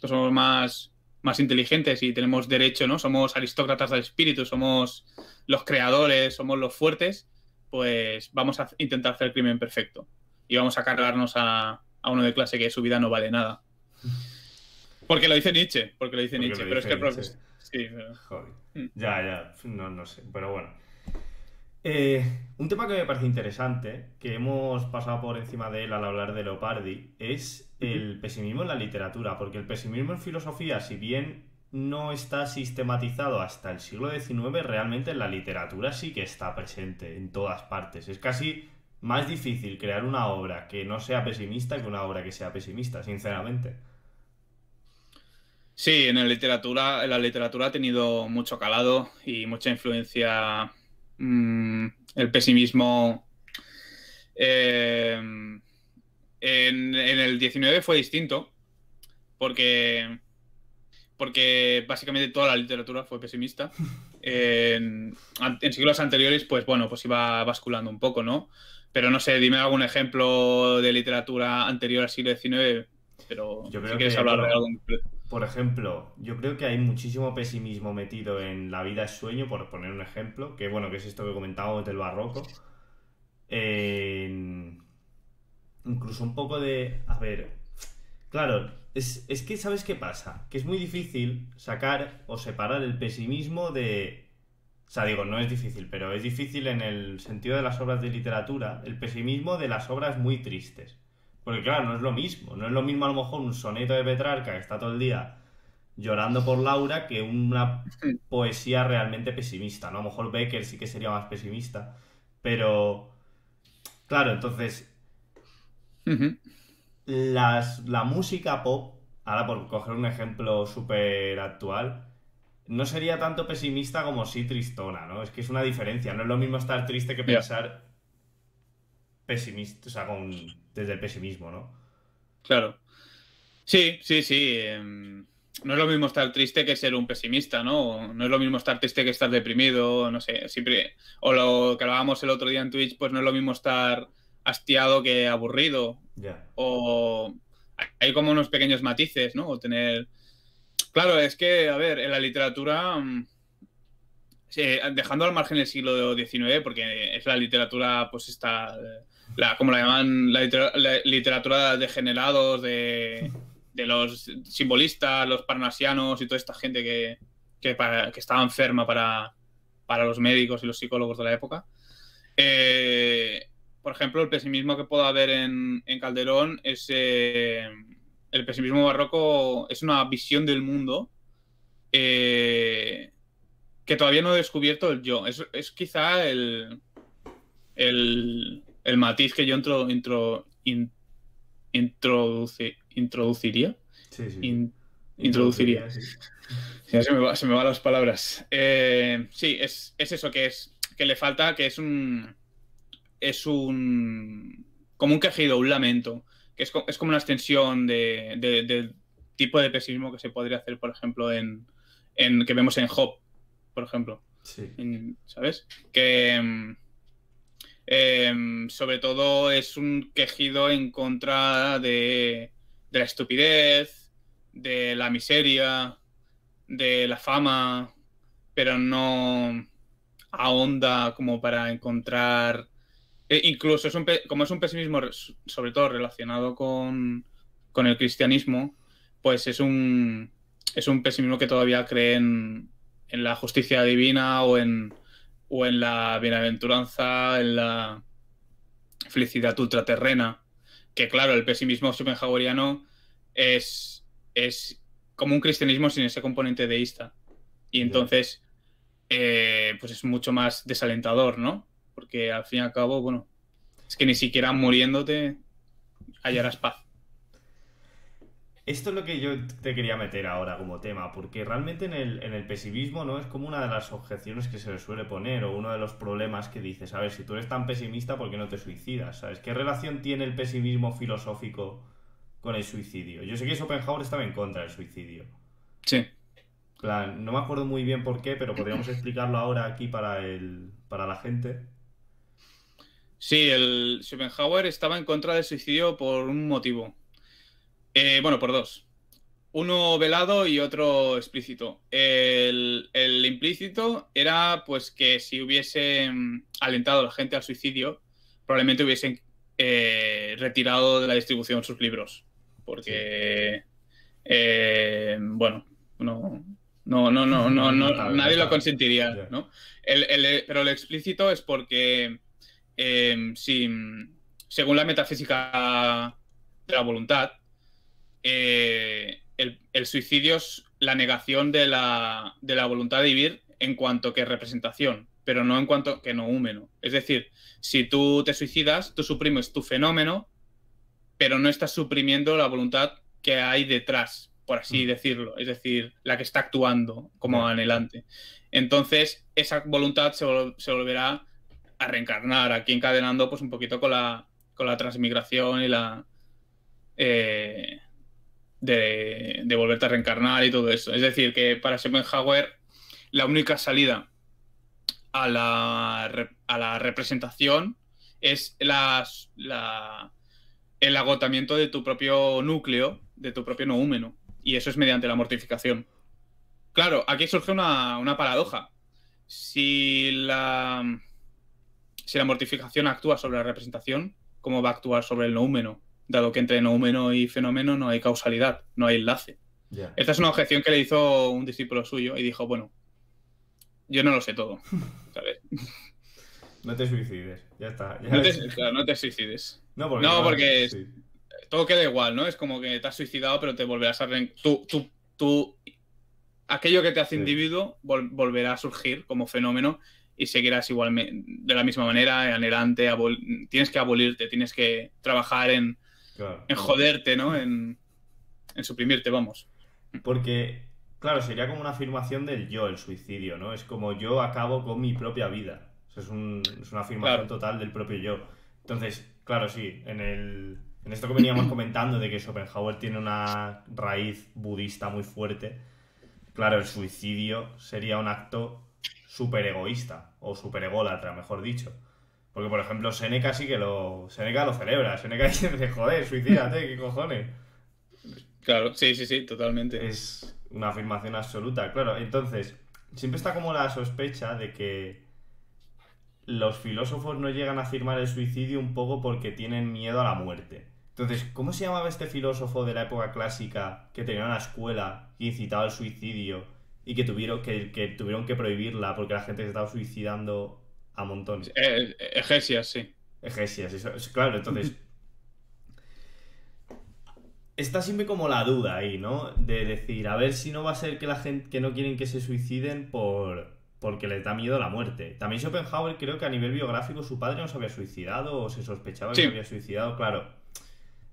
pues somos más inteligentes y tenemos derecho, ¿no? Somos aristócratas del espíritu, somos los creadores, somos los fuertes, pues vamos a intentar hacer el crimen perfecto. Y vamos a cargarnos a uno de clase que su vida no vale nada. Porque lo dice Porque lo Nietzsche, pero es dice que el Nietzsche. profesor... Sí, pero... Joder. Ya, ya, no, no sé, pero bueno. Un tema que me parece interesante, que hemos pasado por encima de él al hablar de Leopardi, es el pesimismo en la literatura, porque el pesimismo en filosofía, si bien no está sistematizado hasta el siglo XIX, realmente en la literatura sí que está presente en todas partes. Es casi más difícil crear una obra que no sea pesimista que una obra que sea pesimista, sinceramente. Sí, en la literatura ha tenido mucho calado y mucha influencia el pesimismo. eh, en el 19 fue distinto, porque, porque básicamente toda la literatura fue pesimista. En siglos anteriores, pues bueno, pues iba basculando un poco, ¿no? Pero no sé, dime algún ejemplo de literatura anterior al siglo XIX, pero Yo si creo quieres que, hablar de algo bueno, en concreto. por ejemplo, yo creo que hay muchísimo pesimismo metido en La vida es sueño, por poner un ejemplo, que bueno, que es esto que comentábamos del barroco. En- Incluso un poco de... A ver, claro, es que ¿sabes qué pasa? Que es muy difícil sacar o separar el pesimismo de... O sea, digo, no es difícil, pero es difícil en el sentido de las obras de literatura, el pesimismo de las obras muy tristes. Porque claro, no es lo mismo. No es lo mismo a lo mejor un soneto de Petrarca que está todo el día llorando por Laura que una poesía realmente pesimista, ¿no? A lo mejor Becker sí que sería más pesimista, pero claro, entonces Ujú. la música pop, ahora por coger un ejemplo súper actual, no sería tanto pesimista como sí tristona, ¿no? Es que es una diferencia, no es lo mismo estar triste que Ya, pensar pesimista, o sea, desde el pesimismo, ¿no? claro. Sí, sí, sí. No es lo mismo estar triste que ser un pesimista, ¿no? No es lo mismo estar triste que estar deprimido, no sé, siempre. O lo que hablábamos el otro día en Twitch, pues no es lo mismo estar hastiado que aburrido. Ya. O hay como unos pequeños matices, ¿no? O tener. Claro, es que, a ver, en la literatura, sí, dejando al margen el siglo XIX, porque es la literatura, pues está, como la llaman, la literatura de degenerados, de los simbolistas, los parnasianos y toda esta gente que estaba enferma para los médicos y los psicólogos de la época. Por ejemplo, el pesimismo que puede haber en Calderón es el pesimismo barroco, es una visión del mundo. eh, que todavía no he descubierto el yo. Es quizá el matiz que yo introduciría. Sí, sí, sí. In- introduciría. Introduciría, sí. Ya se me van las palabras. Sí, es eso que le falta, que es un, como un quejido, un lamento, que es como una extensión del tipo de pesimismo que se podría hacer, por ejemplo, que vemos en Job, por ejemplo. Sí. ¿Sabes? Que sobre todo es un quejido en contra de la estupidez, de la miseria, de la fama, pero no ahonda como para encontrar... incluso como es un pesimismo sobre todo relacionado con el cristianismo, pues es un pesimismo que todavía cree en la justicia divina o en la bienaventuranza, en la felicidad ultraterrena. Que claro, el pesimismo schopenhaueriano es, es como un cristianismo sin ese componente deísta. Y entonces, pues es mucho más desalentador, ¿no? Porque al fin y al cabo, bueno, es que ni siquiera muriéndote hallarás paz. Esto es lo que yo te quería meter ahora como tema, porque realmente en el pesimismo, ¿no? Es como una de las objeciones que se le suele poner, o uno de los problemas que dices, a ver, si tú eres tan pesimista, ¿por qué no te suicidas? ¿Sabes? ¿Qué relación tiene el pesimismo filosófico con el suicidio? Yo sé que Schopenhauer estaba en contra del suicidio. Sí. Plan, no me acuerdo muy bien por qué, pero podríamos explicarlo ahora aquí para la gente. Sí, el Schopenhauer estaba en contra del suicidio por un motivo. Bueno, por dos. Uno velado y otro explícito. El implícito era pues que si hubiese alentado a la gente al suicidio, probablemente hubiesen retirado de la distribución sus libros. Porque, bueno, nadie lo consentiría, Yeah. ¿no? Pero el explícito es porque, según la metafísica de la voluntad, el suicidio es la negación de la voluntad de vivir en cuanto que representación, pero no en cuanto que noúmeno. Es decir, si tú te suicidas, tú suprimes tu fenómeno, pero no estás suprimiendo la voluntad que hay detrás, por así decirlo. Es decir, la que está actuando como anhelante. Entonces, esa voluntad se volverá a reencarnar, aquí encadenando pues un poquito con la transmigración y la... de volverte a reencarnar y todo eso. Es decir, que para Schopenhauer la única salida a la representación es el agotamiento de tu propio núcleo, de tu propio noúmeno. Y eso es mediante la mortificación. Claro, aquí surge una paradoja. Si la mortificación actúa sobre la representación, ¿cómo va a actuar sobre el noúmeno? Dado que entre noúmeno y fenómeno no hay causalidad, no hay enlace. Yeah. Esta es una objeción que le hizo un discípulo suyo y dijo, bueno, yo no lo sé todo, ¿sabes? No te suicides, ya está. No te suicides. No, porque sí. todo queda igual, ¿no? Es como que te has suicidado, pero te volverás a... aquello que te hace individuo volverá a surgir como fenómeno y seguirás igualmente de la misma manera, anhelante, tienes que abolirte, tienes que trabajar en joderte, ¿no? En suprimirte, vamos. Porque, claro, sería como una afirmación del yo, el suicidio, ¿no? Es como yo acabo con mi propia vida. O sea, es una afirmación total del propio yo. Entonces, claro, sí, en esto que veníamos comentando de que Schopenhauer tiene una raíz budista muy fuerte, claro, el suicidio sería un acto súper egoísta, o súper ególatra, mejor dicho. Porque, por ejemplo, Séneca Séneca lo celebra. Séneca dice, joder, suicídate, ¿qué cojones? Claro, sí, totalmente. Es una afirmación absoluta, claro. Entonces, siempre está como la sospecha de que los filósofos no llegan a afirmar el suicidio un poco porque tienen miedo a la muerte. Entonces, ¿cómo se llamaba este filósofo de la época clásica que tenía una escuela y incitaba al suicidio y que tuvieron que prohibirla porque la gente se estaba suicidando a montones? Egesias, sí. Egesias, eso, claro, entonces... Está siempre como la duda ahí, ¿no? De decir, a ver si no va a ser que la gente que no quieren que se suiciden porque les da miedo la muerte. También Schopenhauer creo que a nivel biográfico su padre no se había suicidado o se sospechaba que se había suicidado, claro.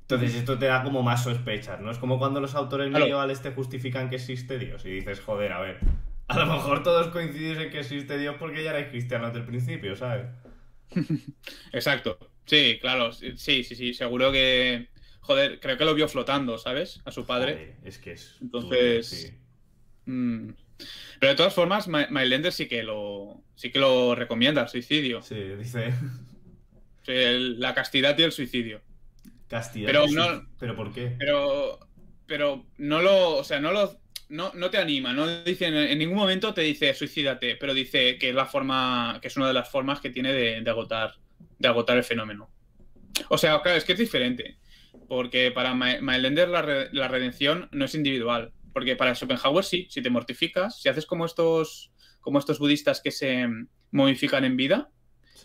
Entonces esto te da como más sospechas, ¿no? Es como cuando los autores medievales te justifican que existe Dios y dices, joder, a ver, a lo mejor todos coincidís en que existe Dios porque ya erais cristianos del principio, ¿sabes? Exacto. Sí, claro. Sí, seguro que... Joder, creo que lo vio flotando, ¿sabes? A su padre. Joder, es que es... Entonces... Sí. Pero de todas formas, Mailander sí que lo recomienda, el suicidio. Sí, dice... Sí, la castidad y el suicidio. Castidad. Pero no... ¿Pero por qué? Pero no lo... O sea, no te anima, no dice... En ningún momento te dice suicídate, pero dice que es la forma... Que es una de las formas que tiene de agotar el fenómeno. O sea, claro, es que es diferente. Porque para Mailander la redención no es individual. Porque para Schopenhauer sí, si te mortificas, si haces como estos budistas que se momifican en vida,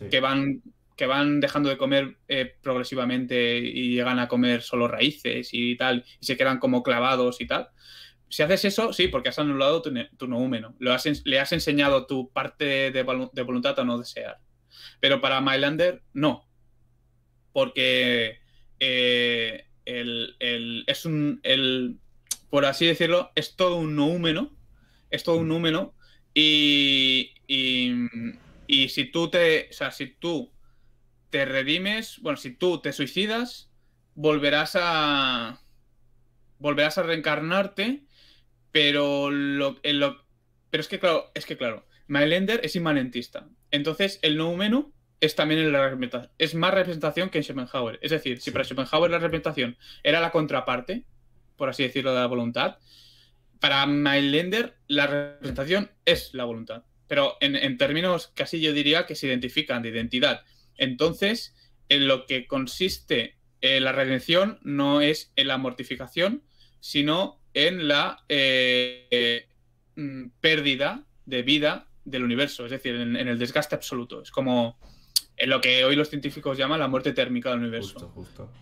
que van que van dejando de comer progresivamente y llegan a comer solo raíces y tal, y se quedan como clavados y tal. Si haces eso, sí, porque has anulado tu noúmeno. Le has enseñado tu parte de voluntad a no desear. Pero para Mylander, no. Porque por así decirlo, es todo un noúmeno. Es todo un número. Y si tú te redimes, bueno, si tú te suicidas, volverás a reencarnarte, pero pero es que claro, Mylender es inmanentista. Entonces, el noumeno es también es más representación que en Schopenhauer. Es decir, si para Schopenhauer la representación era la contraparte, por así decirlo, de la voluntad, para Mylender la representación es la voluntad. Pero en términos casi yo diría que se identifican de identidad. Entonces, en lo que consiste la redención no es en la mortificación, sino en la pérdida de vida del universo, es decir, en el desgaste absoluto. Es como en lo que hoy los científicos llaman la muerte térmica del universo. Justo.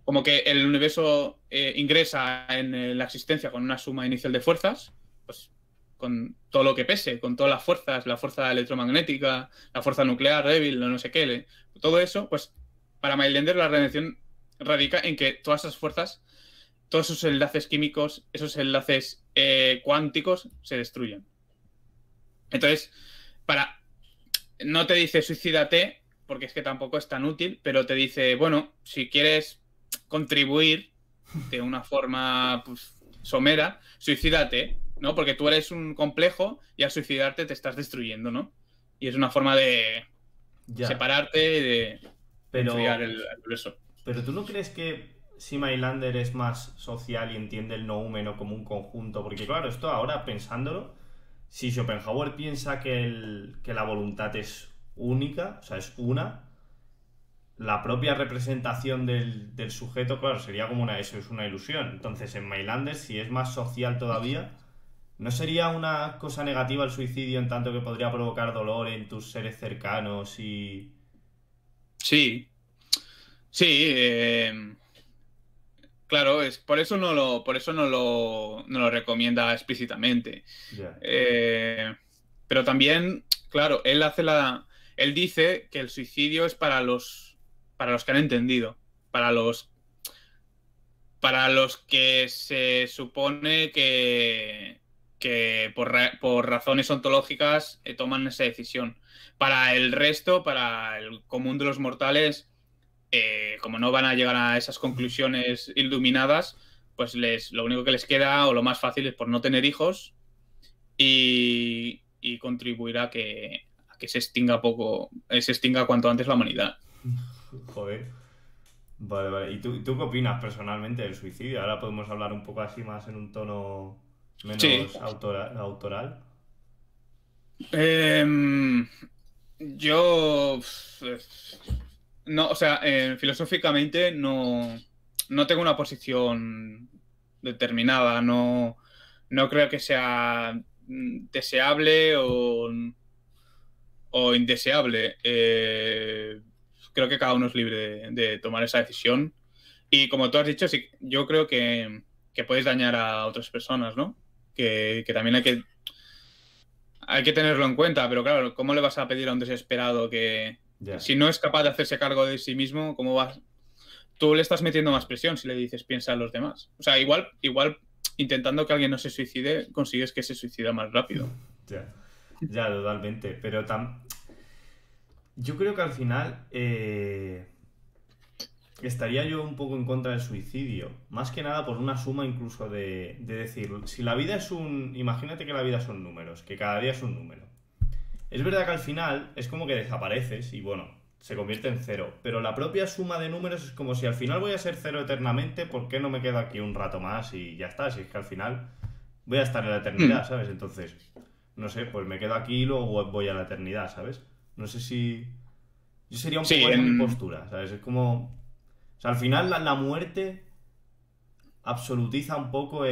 Como que el universo ingresa en la existencia con una suma inicial de fuerzas, pues con todo lo que pese, con todas las fuerzas, la fuerza electromagnética, la fuerza nuclear débil, no sé qué, todo eso, pues para Mylender la redención radica en que todas esas fuerzas, todos esos enlaces químicos, esos enlaces cuánticos se destruyen. Entonces, no te dice suicídate, porque es que tampoco es tan útil, pero te dice, bueno, si quieres contribuir de una forma pues, somera, suicídate, ¿no? Porque tú eres un complejo y al suicidarte te estás destruyendo, ¿no? Y es una forma de separarte de enfriar el universo. Pero ¿tú no crees que si Mailander es más social y entiende el noúmeno como un conjunto? Porque claro, esto ahora pensándolo, si Schopenhauer piensa que la voluntad es única, o sea, es una, la propia representación del sujeto, claro, sería como eso es una ilusión. Entonces, en Mailander, si es más social todavía, ¿no sería una cosa negativa el suicidio en tanto que podría provocar dolor en tus seres cercanos y...? Sí. Claro, por eso no lo recomienda explícitamente. Yeah. Pero también, claro, él dice que el suicidio es para los que han entendido, para los que se supone que por razones ontológicas toman esa decisión. Para el resto, para el común de los mortales, como no van a llegar a esas conclusiones iluminadas, pues lo único que les queda, o lo más fácil, es por no tener hijos y contribuir a que se extinga cuanto antes la humanidad. Joder. Vale. ¿Y tú qué opinas personalmente del suicidio? Ahora podemos hablar un poco así más en un tono menos autoral. Yo... No, o sea, filosóficamente no tengo una posición determinada. No creo que sea deseable o indeseable. Creo que cada uno es libre de tomar esa decisión. Y como tú has dicho, sí, yo creo que puedes dañar a otras personas, ¿no? Que también hay que tenerlo en cuenta, pero claro, ¿cómo le vas a pedir a un desesperado que si no es capaz de hacerse cargo de sí mismo, cómo vas? Tú le estás metiendo más presión si le dices piensa en los demás. O sea, igual intentando que alguien no se suicide, consigues que se suicida más rápido. Ya, totalmente. Pero yo creo que al final estaría yo un poco en contra del suicidio. Más que nada por una suma incluso de decir, si la vida imagínate que la vida son números, que cada día es un número. Es verdad que al final es como que desapareces y bueno, se convierte en cero. Pero la propia suma de números es como si al final voy a ser cero eternamente, ¿por qué no me quedo aquí un rato más y ya está? Si es que al final voy a estar en la eternidad, ¿sabes? Entonces, no sé, pues me quedo aquí y luego voy a la eternidad, ¿sabes? No sé si... Yo sería un poco esa mi postura, ¿sabes? Es como... O sea, al final la muerte absolutiza un poco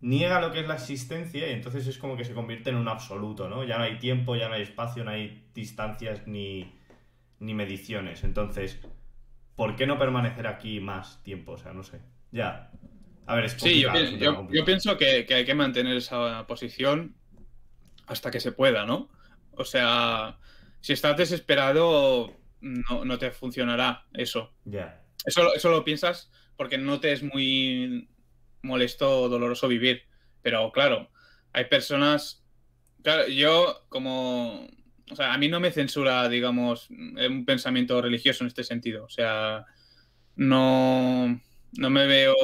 niega lo que es la existencia y entonces es como que se convierte en un absoluto, ¿no? Ya no hay tiempo, ya no hay espacio, no hay distancias ni mediciones. Entonces, ¿por qué no permanecer aquí más tiempo? O sea, no sé. Ya. A ver, es Sí, complicado, es un tema yo complicado. pienso que hay que mantener esa posición hasta que se pueda, ¿no? O sea, si estás desesperado, no te funcionará eso. Ya. Eso lo piensas porque no te es muy molesto o doloroso vivir. Pero claro, hay personas. Claro, yo como. O sea, a mí no me censura, digamos, un pensamiento religioso en este sentido. O sea, no me veo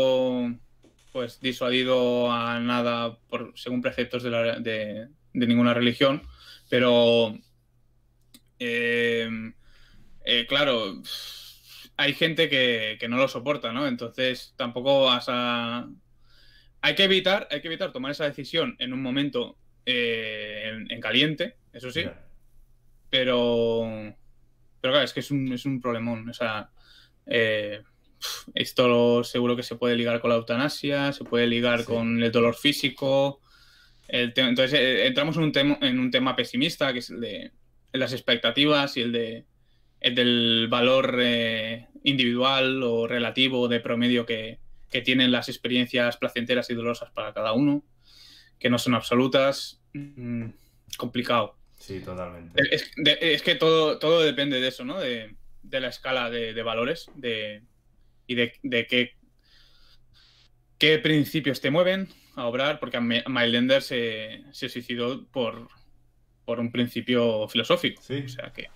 pues disuadido a nada según preceptos de ninguna religión, pero eh, claro, hay gente que no lo soporta, ¿no? Entonces tampoco vas a... hay que evitar tomar esa decisión en un momento en caliente, eso sí, Ya. pero claro, es que es un problemón. O sea, eh, esto seguro que se puede ligar con la eutanasia, se puede ligar Sí. con el dolor físico. Entonces entramos en un tema pesimista, que es el de las expectativas y el del valor individual o relativo de promedio que tienen las experiencias placenteras y dolorosas para cada uno, que no son absolutas. Complicado. Sí, totalmente. Es que todo depende de eso, ¿no? De la escala de valores y de qué principios te mueven a obrar, porque Mailander se suicidó por un principio filosófico. Sí. O sea que.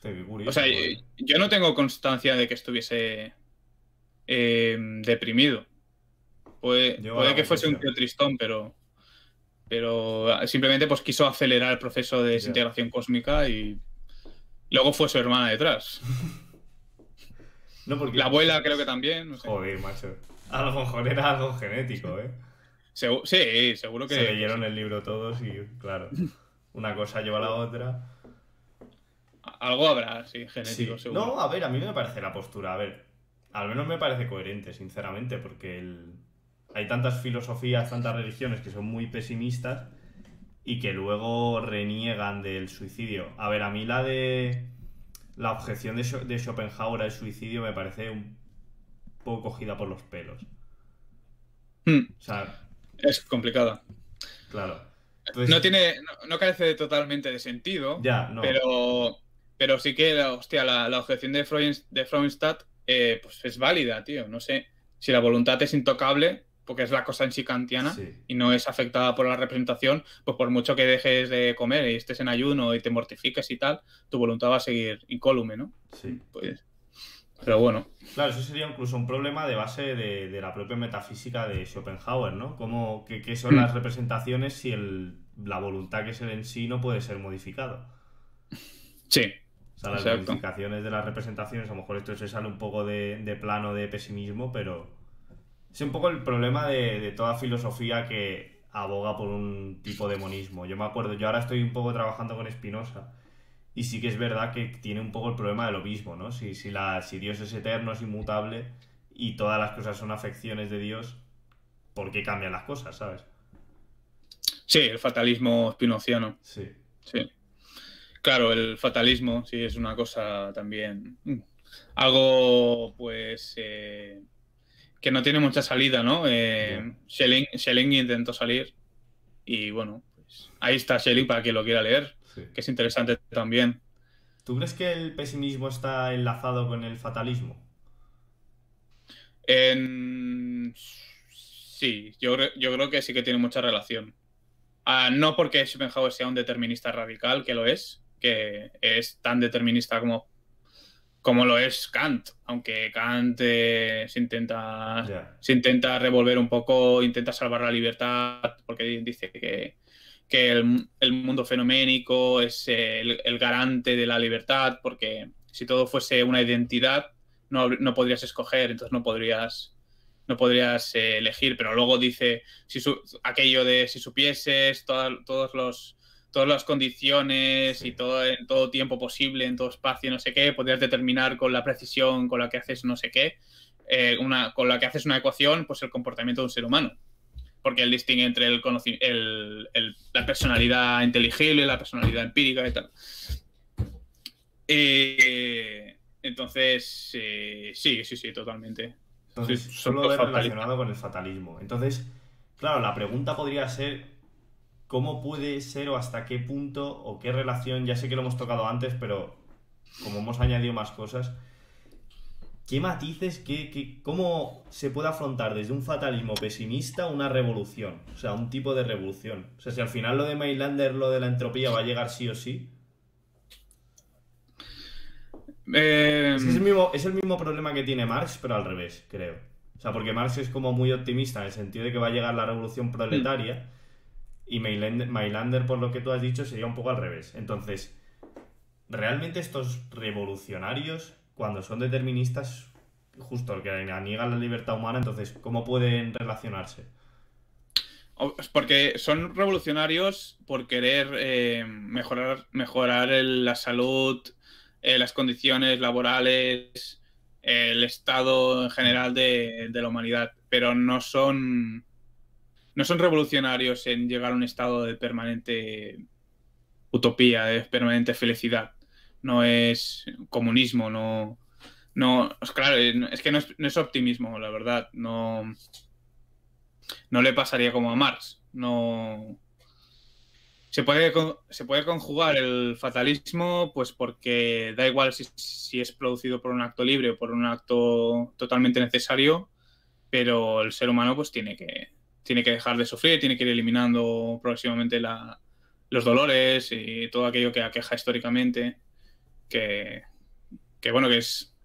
Qué O sea, curioso, joder. yo no tengo constancia de que estuviese deprimido. Yo Puede la que fuese un confesión. tío tristón, pero simplemente pues quiso acelerar el proceso de Ya. desintegración cósmica y luego fue su hermana detrás. No, La porque... abuela creo que también, no sé. Joder, macho. A lo mejor era algo genético, ¿eh? Sí, seguro Se que leyeron sí. el libro todos y, claro, una cosa lleva a la otra. Algo habrá, sí, genético, Sí. seguro. No, a ver, a mí me parece la postura. A ver, al menos me parece coherente, sinceramente, porque hay tantas filosofías, tantas religiones que son muy pesimistas y que luego reniegan del suicidio. A ver, a mí la objeción de Schopenhauer al suicidio me parece un poco cogida por los pelos. Hmm. O sea, Es complicada. claro. No Entonces, tiene, no carece totalmente de sentido, ya, no. pero sí que, hostia, la objeción de Freudenstadt pues es válida, tío. No sé, si la voluntad es intocable, porque es la cosa en sí kantiana Sí, y no es afectada por la representación, pues por mucho que dejes de comer y estés en ayuno y te mortifiques y tal, tu voluntad va a seguir incólume, ¿no? sí. Pues, pero bueno. Claro, eso sería incluso un problema de base de la propia metafísica de Schopenhauer, ¿no? ¿Qué son Hmm. las representaciones si la voluntad que es el en sí no puede ser modificado? Sí, O sea, las exacto. modificaciones de las representaciones, a lo mejor esto se sale un poco de plano de pesimismo, pero es un poco el problema de toda filosofía que aboga por un tipo de monismo. Yo me acuerdo, yo ahora estoy un poco trabajando con Spinoza y sí que es verdad que tiene un poco el problema de lo mismo, ¿no? Si Dios es eterno, es inmutable y todas las cosas son afecciones de Dios, ¿por qué cambian las cosas, sabes? Sí, el fatalismo spinoziano. Sí, Sí. Claro, el fatalismo sí es una cosa también. Algo, pues, que no tiene mucha salida, ¿no? ya. Schelling intentó salir y bueno, pues ahí está Schelling para quien lo quiera leer, Sí. que es interesante también. ¿Tú crees que el pesimismo está enlazado con el fatalismo? Sí, yo creo que sí que tiene mucha relación. No porque Schopenhauer sea un determinista radical, que es tan determinista como lo es Kant, aunque Kant Ya, se intenta revolver un poco, intenta salvar la libertad, porque dice que el mundo fenoménico es el garante de la libertad, porque si todo fuese una identidad, no podrías escoger, entonces no podrías elegir, pero luego dice aquello de si supieses todas las condiciones y sí, todo en todo tiempo posible, en todo espacio, no sé qué, podrías determinar con la precisión con la que haces no sé qué. con la que haces una ecuación, pues el comportamiento de un ser humano. Porque él distingue entre la personalidad inteligible, la personalidad empírica y tal. Entonces, sí, totalmente. Entonces, Sí, solo es relacionado con el fatalismo. Entonces, claro, la pregunta podría ser, ¿cómo puede ser o hasta qué punto o qué relación? Ya sé que lo hemos tocado antes, pero como hemos añadido más cosas, ¿qué matices, cómo se puede afrontar desde un fatalismo pesimista una revolución? O sea, un tipo de revolución. O sea, si al final lo de Mailander, lo de la entropía va a llegar sí o sí. Es el mismo problema que tiene Marx, pero al revés, creo. O sea, porque Marx es como muy optimista en el sentido de que va a llegar la revolución proletaria y Mailander, por lo que tú has dicho, sería un poco al revés. Entonces, realmente estos revolucionarios, cuando son deterministas, justo el que niegan la libertad humana, entonces, ¿cómo pueden relacionarse? Porque son revolucionarios por querer mejorar la salud, las condiciones laborales, el estado en general de la humanidad, pero no son revolucionarios en llegar a un estado de permanente utopía, de permanente felicidad. No es comunismo, claro, es que no es optimismo, la verdad. No le pasaría como a Marx. No. Se puede conjugar el fatalismo, pues porque da igual si es producido por un acto libre o por un acto totalmente necesario, pero el ser humano pues tiene que dejar de sufrir, tiene que ir eliminando progresivamente los dolores y todo aquello que aqueja históricamente, que bueno, que es...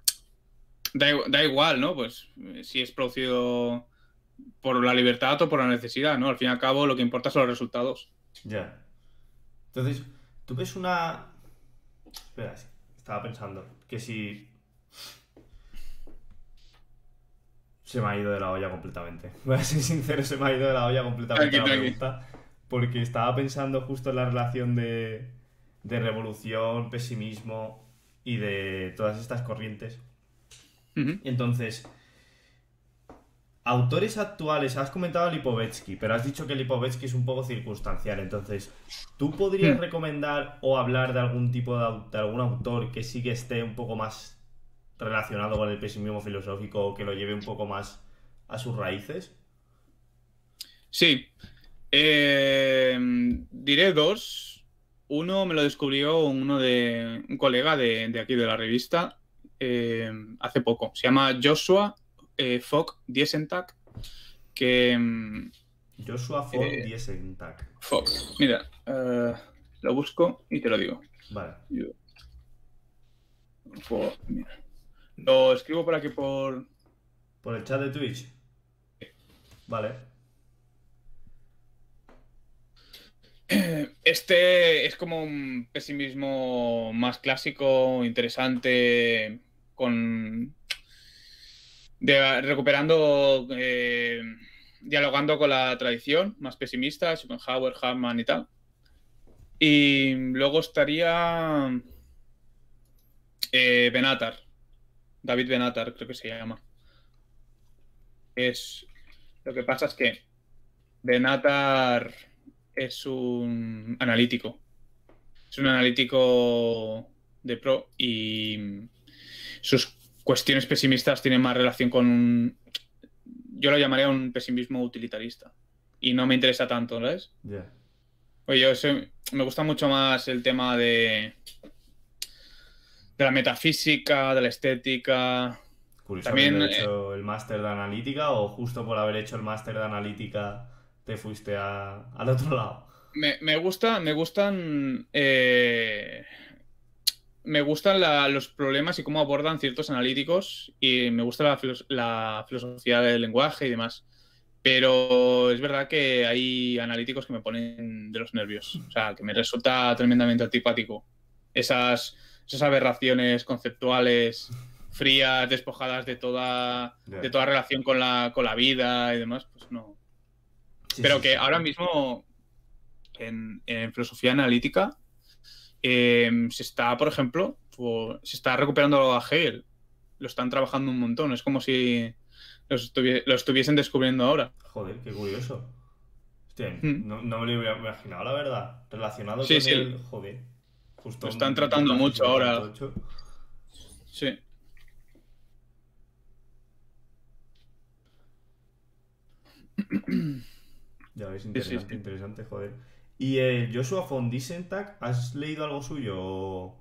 Da igual, ¿no? Pues si es producido por la libertad o por la necesidad, ¿no? Al fin y al cabo lo que importa son los resultados. Ya. Entonces, tú ves una... Espera, estaba pensando que si... Se me ha ido de la olla completamente. Voy a ser sincero, se me ha ido de la olla completamente la pregunta. Porque estaba pensando justo en la relación de revolución, pesimismo y de todas estas corrientes. Entonces, autores actuales, has comentado a Lipovetsky, pero has dicho que Lipovetsky es un poco circunstancial. Entonces, ¿tú podrías recomendar o hablar de algún tipo de algún autor que sí que esté un poco más relacionado con el pesimismo filosófico o que lo lleve un poco más a sus raíces? Sí. Diré dos. Uno me lo descubrió un colega de aquí de la revista hace poco. Se llama Joshua Fogg Diesentag. Joshua Fogg Diesentag. Fogg. Mira, lo busco y te lo digo. Vale. Mira. Lo escribo por aquí por el chat de Twitch. Vale. Este es como un pesimismo más clásico, interesante, recuperando, dialogando con la tradición, más pesimista, Schopenhauer, Hamann y tal. Y luego estaría Benatar, David Benatar, creo que se llama. Lo que pasa es que Benatar es un analítico. Es un analítico de pro y sus cuestiones pesimistas tienen más relación con yo lo llamaría un pesimismo utilitarista. Y no me interesa tanto, ¿sabes? Yeah. Oye, me gusta mucho más el tema de la metafísica, de la estética. Curioso También haber hecho el máster de analítica o justo por haber hecho el máster de analítica te fuiste al otro lado. Me gustan los problemas y cómo abordan ciertos analíticos y me gusta la filosofía del lenguaje y demás. Pero es verdad que hay analíticos que me ponen de los nervios. O sea, que me resulta tremendamente antipático. Esas aberraciones conceptuales frías, despojadas de toda relación con la vida y demás, pues no. Sí, pero que ahora mismo en filosofía analítica se está, por ejemplo, se está recuperando a Hegel. lo están trabajando un montón. Es como si lo estuviesen descubriendo ahora. Joder, qué curioso. Hostia, Mm. no me lo hubiera imaginado, la verdad. Relacionado Sí, con sí, el... Joder. Justo lo están un tratando bocazo así mucho súper ahora. tocho. Sí. Ya ves, Sí, sí, interesante, sí. interesante, joder. ¿Y Joshua von Dissentag, has leído algo suyo?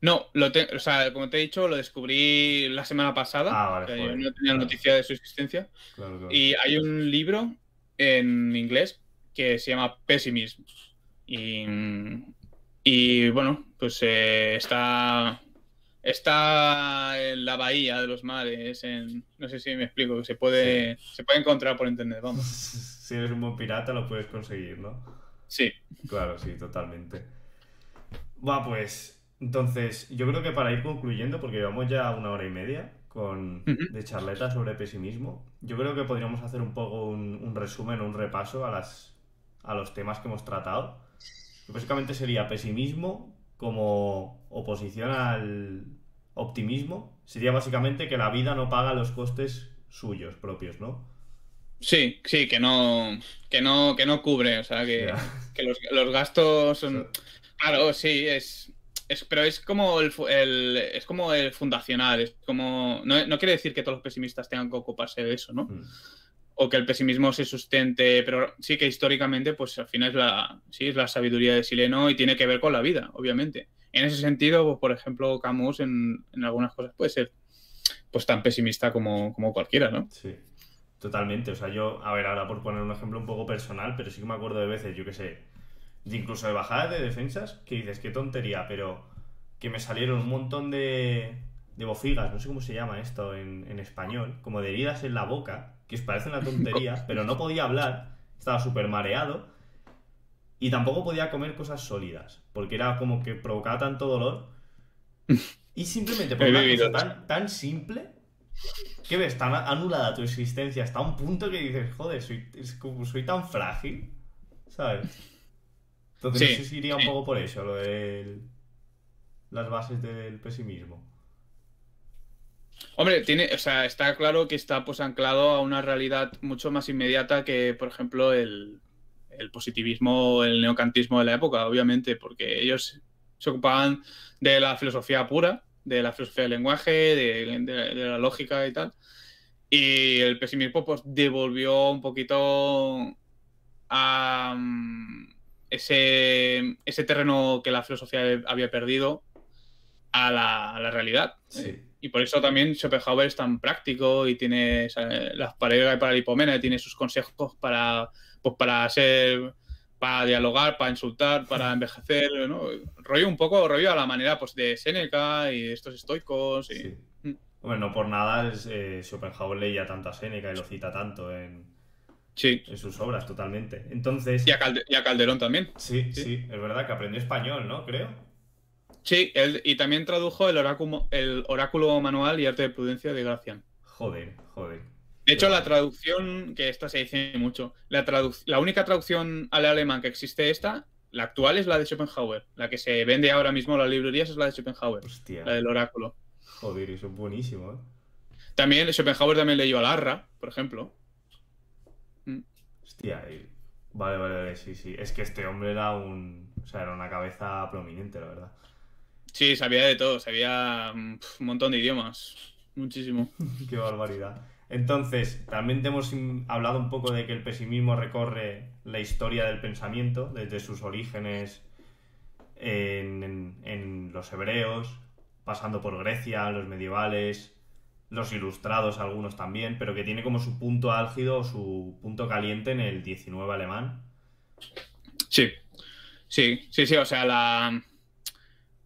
No, o sea, como te he dicho, lo descubrí la semana pasada. Ah, O vale, sea, yo joder. no tenía Claro, noticia de su existencia. claro, claro. Y hay un libro en inglés que se llama Pessimism. Y, y bueno, pues está en la bahía de los mares. No sé si me explico, que Sí. se puede encontrar por internet, vamos. Si eres un buen pirata lo puedes conseguir, ¿no? Sí. Claro, sí, totalmente. Va, pues, entonces, yo creo que para ir concluyendo, porque llevamos ya 1 hora y media Ujú. de charleta sobre pesimismo, yo creo que podríamos hacer un poco un resumen, un repaso a los temas que hemos tratado. Que básicamente sería pesimismo como oposición al optimismo. Sería básicamente que la vida no paga los costes suyos propios, ¿no? Sí, sí, que no cubre, o sea, Ya. que los gastos O sea, son. Claro, sí, pero es como es como el fundacional, es como. No quiere decir que todos los pesimistas tengan que ocuparse de eso, ¿no? mm, O que el pesimismo se sustente, pero sí que históricamente, pues al final sí, es la sabiduría de Sileno y tiene que ver con la vida, obviamente. En ese sentido, pues, por ejemplo, Camus en algunas cosas puede ser pues tan pesimista como cualquiera, ¿no? sí. Totalmente. O sea, yo, a ver, ahora por poner un ejemplo un poco personal, pero sí que me acuerdo de veces, yo qué sé, incluso de bajadas de defensas, que dices, qué tontería, pero que me salieron un montón de bofigas, no sé cómo se llama esto en español, como de heridas en la boca, que os parece una tontería, pero no podía hablar, estaba súper mareado y tampoco podía comer cosas sólidas, porque era como que provocaba tanto dolor y simplemente por He una vivido cosa eso. tan simple que ves tan anulada tu existencia hasta un punto que dices, joder, soy tan frágil, ¿sabes? Entonces no sé Sí, si iría un sí. poco por eso, lo de las bases del pesimismo. Hombre, o sea, está claro que está pues anclado a una realidad mucho más inmediata que, por ejemplo, el positivismo, el neocantismo de la época, obviamente, porque ellos se ocupaban de la filosofía pura, de la filosofía del lenguaje, de la lógica y tal. Y el pesimismo pues devolvió un poquito a ese terreno que la filosofía había perdido a la realidad. Sí, Y por eso también Schopenhauer es tan práctico y tiene las paredes para Lipomena, tiene sus consejos pues para dialogar, para insultar, para envejecer, ¿no? Rollo a la manera pues de Séneca y de estos estoicos. sí. Mm. Hombre, no por nada Schopenhauer leía tanto a Séneca y lo cita tanto Sí. en sus obras, totalmente. Entonces, Y a Calderón también. sí, Sí. sí, es verdad que aprendió español, ¿no? Creo. Sí, y también tradujo el oráculo manual y arte de prudencia de Gracián. Joder, joder. De Qué hecho, la guay. traducción, que esta se dice mucho, la única traducción al alemán que existe la actual es la de Schopenhauer. La que se vende ahora mismo en las librerías es la de Schopenhauer, Hostia. la del oráculo. Joder, eso es buenísimo, ¿eh? También Schopenhauer también leyó a Larra, por ejemplo. Mm. Hostia. Vale, vale, vale, sí, sí. Es que este hombre era o sea, era una cabeza prominente, la verdad. Sí, sabía de todo, sabía un montón de idiomas. Muchísimo. Qué barbaridad. Entonces, también te hemos hablado un poco de que el pesimismo recorre la historia del pensamiento, desde sus orígenes en los hebreos, pasando por Grecia, los medievales, los ilustrados algunos también, pero que tiene como su punto álgido, su punto caliente en el 19 alemán. Sí, sí, sí, sí. O sea,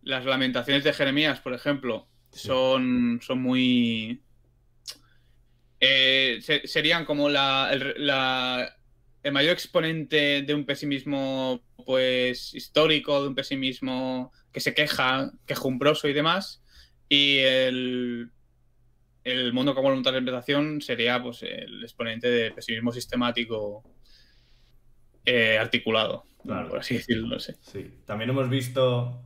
las lamentaciones de Jeremías, por ejemplo, Sí, son muy. Serían como el mayor exponente de un pesimismo pues histórico, de un pesimismo que se quejumbroso y demás. Y el mundo como voluntad de interpretación sería pues el exponente de pesimismo sistemático articulado, claro. por así decirlo, no sé. Sí. También hemos visto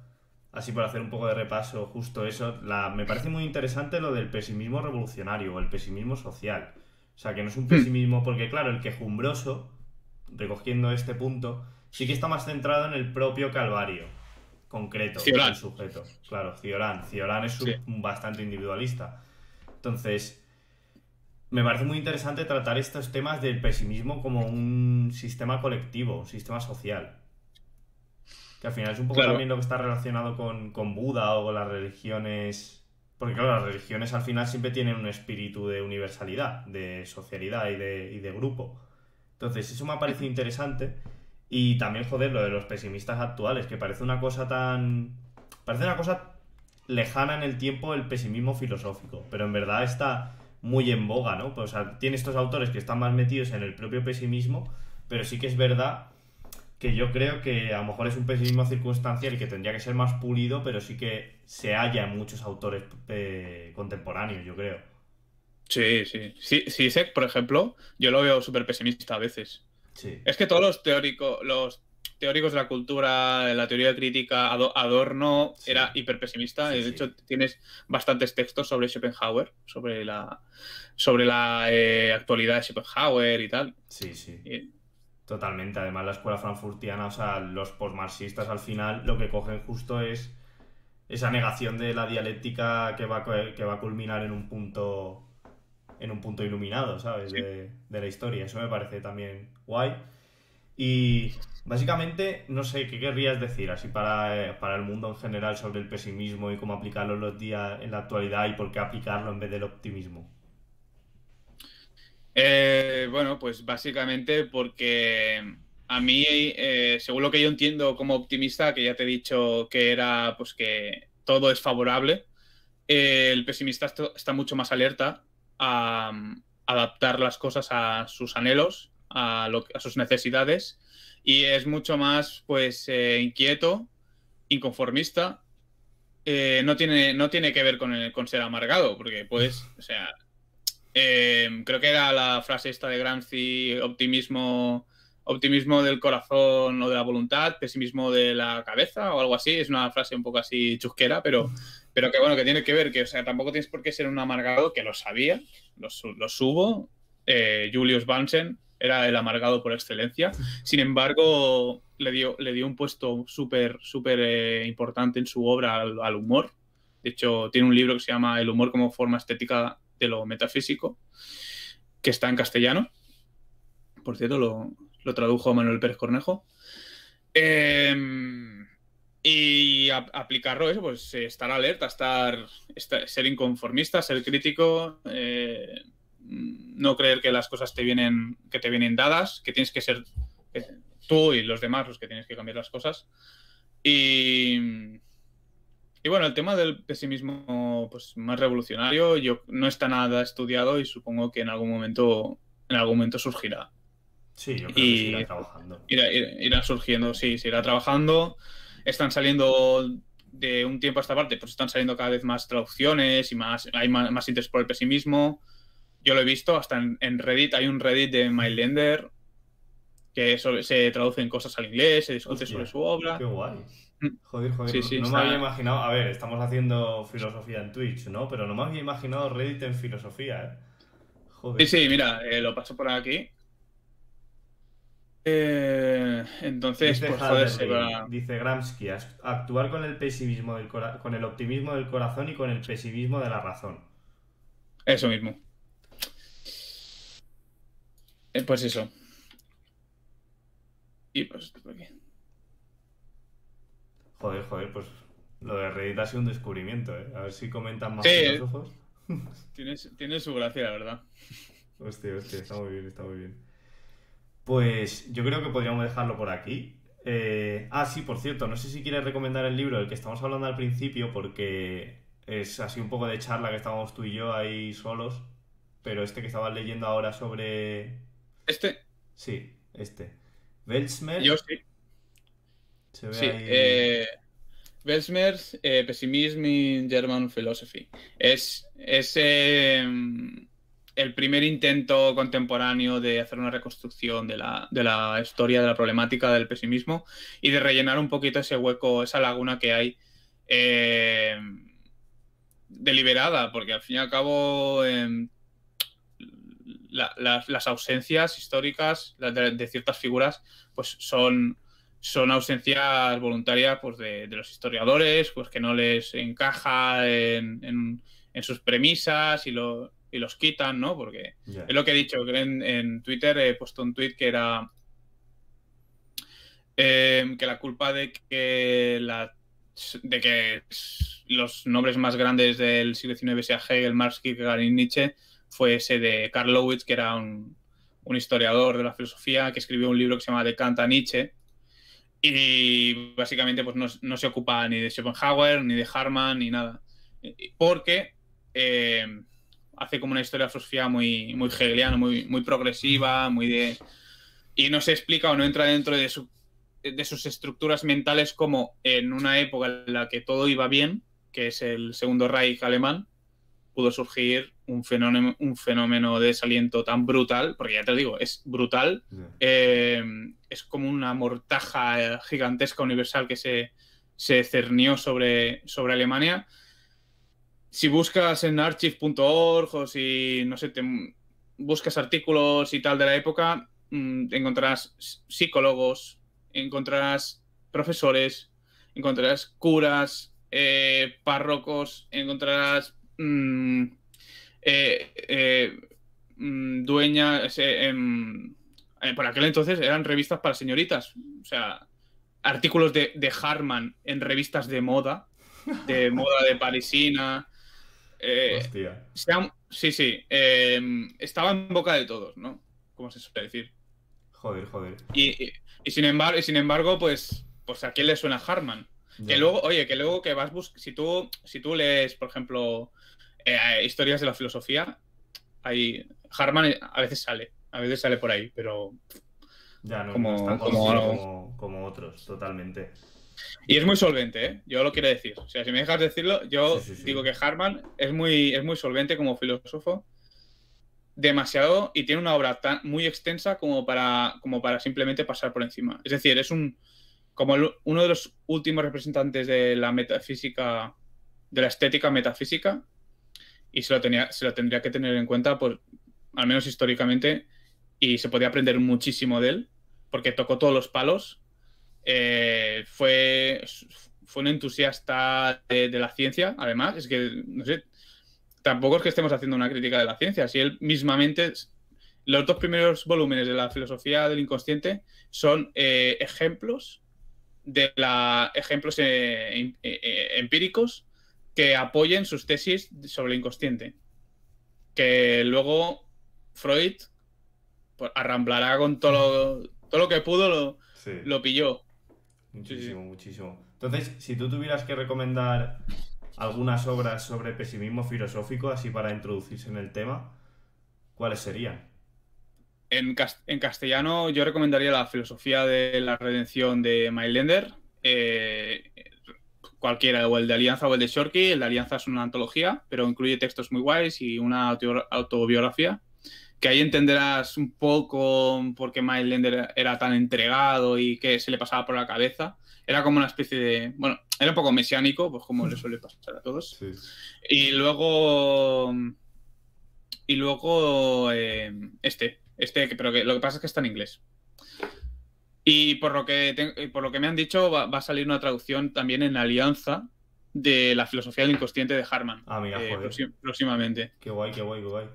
así por hacer un poco de repaso, justo eso, me parece muy interesante lo del pesimismo revolucionario o el pesimismo social. O sea, que no es un pesimismo, porque claro, el quejumbroso, recogiendo este punto, sí que está más centrado en el propio calvario concreto del Cioran. sujeto. Claro, Cioran. Cioran es Sí. bastante individualista. Entonces, me parece muy interesante tratar estos temas del pesimismo como un sistema colectivo, un sistema social. Que al final es un poco Claro. también lo que está relacionado con Buda o con las religiones. Porque claro, las religiones al final siempre tienen un espíritu de universalidad, de socialidad y de grupo. Entonces, eso me ha parecido interesante. Y también, joder, lo de los pesimistas actuales, que parece una cosa tan. Parece una cosa lejana en el tiempo el pesimismo filosófico, pero en verdad está muy en boga, ¿no? Pues, o sea, tiene estos autores que están más metidos en el propio pesimismo, pero sí que es verdad que yo creo que a lo mejor es un pesimismo circunstancial y que tendría que ser más pulido, pero sí que se halla en muchos autores contemporáneos, yo creo. Sí, sí. Sí, sí, Sisek, por ejemplo, yo lo veo súper pesimista a veces. Sí, Es que todos los teóricos de la cultura, de la teoría crítica, Adorno era sí, hiper pesimista. sí, De sí, hecho, tienes bastantes textos sobre Schopenhauer, sobre la actualidad de Schopenhauer y tal. sí, sí. Y- Totalmente. Además, la escuela frankfurtiana, o sea, los postmarxistas al final lo que cogen justo es esa negación de la dialéctica que va a culminar en un punto iluminado, ¿sabes? sí. De la historia. Eso me parece también guay. Y básicamente, no sé, ¿qué querrías decir así para el mundo en general sobre el pesimismo y cómo aplicarlo en los días, en la actualidad y por qué aplicarlo en vez del optimismo? Bueno, pues básicamente porque a mí, según lo que yo entiendo como optimista, que ya te he dicho que era pues que todo es favorable, el pesimista está mucho más alerta a adaptar las cosas a sus anhelos, a sus necesidades, y es mucho más pues inquieto, inconformista. No tiene que ver con ser amargado, porque puedes, o sea, creo que era la frase esta de Gramsci, optimismo del corazón o de la voluntad, pesimismo de la cabeza o algo así. Es una frase un poco así chusquera, pero que bueno, que tiene que ver, que o sea, tampoco tienes por qué ser un amargado, que lo sabía, lo subo. Julius Bansen era el amargado por excelencia. Sin embargo, le dio un puesto súper, súper importante en su obra al humor. De hecho, tiene un libro que se llama El humor como forma estética de lo metafísico, que está en castellano. Por cierto, lo tradujo Manuel Pérez Cornejo. Eh, y aplicarlo eso, pues estar alerta, ser inconformista, ser crítico, no creer que las cosas que te vienen dadas, que tienes que ser tú y los demás los que tienes que cambiar las cosas. Y bueno, el tema del pesimismo pues, más revolucionario yo, no está nada estudiado y supongo que en algún momento surgirá. Sí, yo creo que se irá Y trabajando. irá surgiendo, sí, se irá trabajando. Están saliendo de un tiempo a esta parte, pues están saliendo cada vez más traducciones y hay más interés por el pesimismo. Yo lo he visto hasta en Reddit, hay un Reddit de Mylender que se traducen cosas al inglés, se discute sobre Hostia, su qué obra. guay. Joder, joder, Sí, sí, no me había está. imaginado. A ver, estamos haciendo filosofía en Twitch, ¿no? Pero no me había imaginado Reddit en filosofía, ¿eh? Sí, Joder. sí, mira, lo paso por aquí. Entonces, Dice pues joder, se Halberlin, va. dice Gramsci, actuar con el pesimismo con el optimismo del corazón y con el pesimismo de la razón. Eso mismo. Pues eso. Y pues esto por aquí. Joder, joder, pues lo de Reddit ha sido un descubrimiento, ¿eh? A ver si comentan más Sí, filósofos. tiene su gracia, la verdad. Hostia, hostia, está muy bien, está muy bien. Pues yo creo que podríamos dejarlo por aquí. Sí, por cierto, no sé si quieres recomendar el libro del que estamos hablando al principio, porque es así un poco de charla que estábamos tú y yo ahí solos, pero este que estabas leyendo ahora sobre... Este, Sí, este. yo Weltschmerz, sí. se ve Sí. ahí... Welsmers, Pessimism in German Philosophy. Es el primer intento contemporáneo de hacer una reconstrucción de la historia, de la problemática del pesimismo y de rellenar un poquito ese hueco, esa laguna que hay deliberada, porque al fin y al cabo las ausencias históricas de ciertas figuras pues son ausencias voluntarias pues, de los historiadores, pues que no les encaja en sus premisas y los quitan, ¿no? Porque Ya. es lo que he dicho, que en Twitter he puesto un tweet que era que la culpa de que los nombres más grandes del siglo XIX, sea Hegel, Marx, Kierkegaard y Nietzsche, fue ese de Karl Lowitz, que era un historiador de la filosofía que escribió un libro que se llama De Kant a Nietzsche, y básicamente pues no se ocupa ni de Schopenhauer, ni de Harman, ni nada. Porque hace como una historia de la filosofía muy, muy hegeliana, muy, muy progresiva, y no se explica o no entra dentro de sus estructuras mentales como en una época en la que todo iba bien, que es el Segundo Reich alemán, pudo surgir un fenómeno de desaliento tan brutal, porque ya te digo, es brutal, es como una mortaja gigantesca universal que se cernió sobre Alemania. Si buscas en archive.org o si, no sé, buscas artículos y tal de la época, encontrarás psicólogos, encontrarás profesores, encontrarás curas, párrocos, encontrarás dueñas. Por aquel entonces eran revistas para señoritas, o sea, artículos de Harman en revistas de moda de parisina. Hostia. Sí. Estaba en boca de todos, ¿no? Como se suele decir. Joder. Y sin embargo, pues ¿a quién le suena Harman? Ya. Que luego que vas si tú lees, por ejemplo, historias de la filosofía, Harman a veces sale por ahí, pero Ya, no como, es tan como conocido algo. como otros, totalmente. Y es muy solvente, ¿eh? Yo lo quiero decir. O sea, si me dejas decirlo, yo Sí. digo que Harman es muy solvente como filósofo. Demasiado, y tiene una obra muy extensa como para simplemente pasar por encima. Es decir, es uno de los últimos representantes de la metafísica, de la estética metafísica, y se lo tendría que tener en cuenta, pues, al menos históricamente, y se podía aprender muchísimo de él, porque tocó todos los palos. Fue un entusiasta de la ciencia, además. Es que, no sé, tampoco es que estemos haciendo una crítica de la ciencia. Si él mismamente, los 2 primeros volúmenes de la filosofía del inconsciente son ejemplos empíricos que apoyen sus tesis sobre el inconsciente. Que luego Freud pues, arramblará con todo lo que pudo, lo pilló. Muchísimo. Entonces, si tú tuvieras que recomendar algunas obras sobre pesimismo filosófico, así para introducirse en el tema, ¿cuáles serían? En castellano yo recomendaría La filosofía de la redención de Mailänder, cualquiera, o el de Alianza o el de Shorky. El de Alianza es una antología, pero incluye textos muy guays y una autobiografía, que ahí entenderás un poco por qué Mailänder era tan entregado y qué se le pasaba por la cabeza. Era como una especie de... Bueno, era un poco mesiánico, pues como le suele pasar a todos. Sí. Y luego pero que lo que pasa es que está en inglés. Y por lo que me han dicho, va a salir una traducción también en Alianza de La filosofía del inconsciente de Harman. Ah, mira, joder. Próximamente. Qué guay. O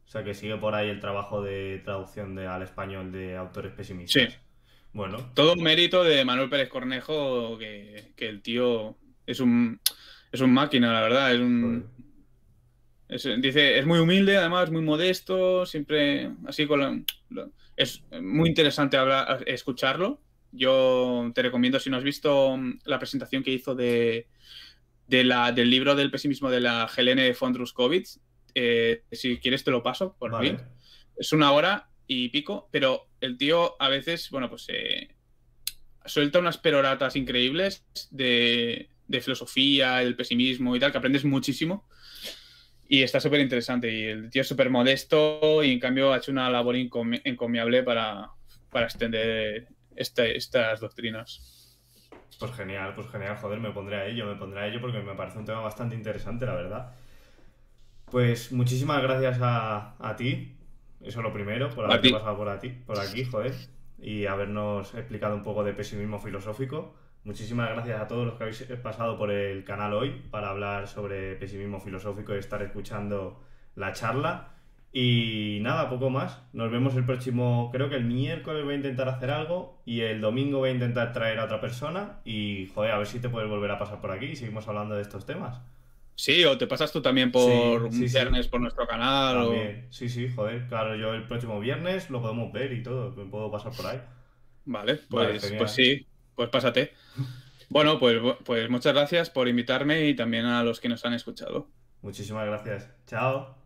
sea, que sigue por ahí el trabajo de traducción al español de autores pesimistas. Sí. Bueno. Todo mérito de Manuel Pérez Cornejo, que el tío es un máquina, la verdad. Es muy humilde, además, muy modesto, siempre así es muy interesante escucharlo. Yo te recomiendo, si no has visto la presentación que hizo del libro del pesimismo de la Helene von Druskowitz, si quieres te lo paso por Vale. link. Es 1 hora y pico, pero el tío a veces, bueno, pues suelta unas peroratas increíbles de filosofía, el pesimismo y tal, que aprendes muchísimo. Y está súper interesante. Y el tío es súper modesto y en cambio ha hecho una labor encomiable para extender estas doctrinas. Pues genial, joder, me pondré a ello porque me parece un tema bastante interesante, la verdad. Pues muchísimas gracias a ti, eso lo primero, por A haberte ti. pasado por aquí, joder, y habernos explicado un poco de pesimismo filosófico. Muchísimas gracias a todos los que habéis pasado por el canal hoy para hablar sobre pesimismo filosófico y estar escuchando la charla. Y nada, poco más. Nos vemos el próximo, creo que el miércoles voy a intentar hacer algo y el domingo voy a intentar traer a otra persona y, joder, a ver si te puedes volver a pasar por aquí y seguimos hablando de estos temas. Sí, o te pasas tú también por Sí, un sí, viernes sí. por nuestro canal o... También, sí, sí, joder, claro, yo el próximo viernes lo podemos ver y todo, me puedo pasar por ahí. Vale, Vale, pues genial. sí, pues pásate. Bueno, pues muchas gracias por invitarme y también a los que nos han escuchado. Muchísimas gracias. Chao.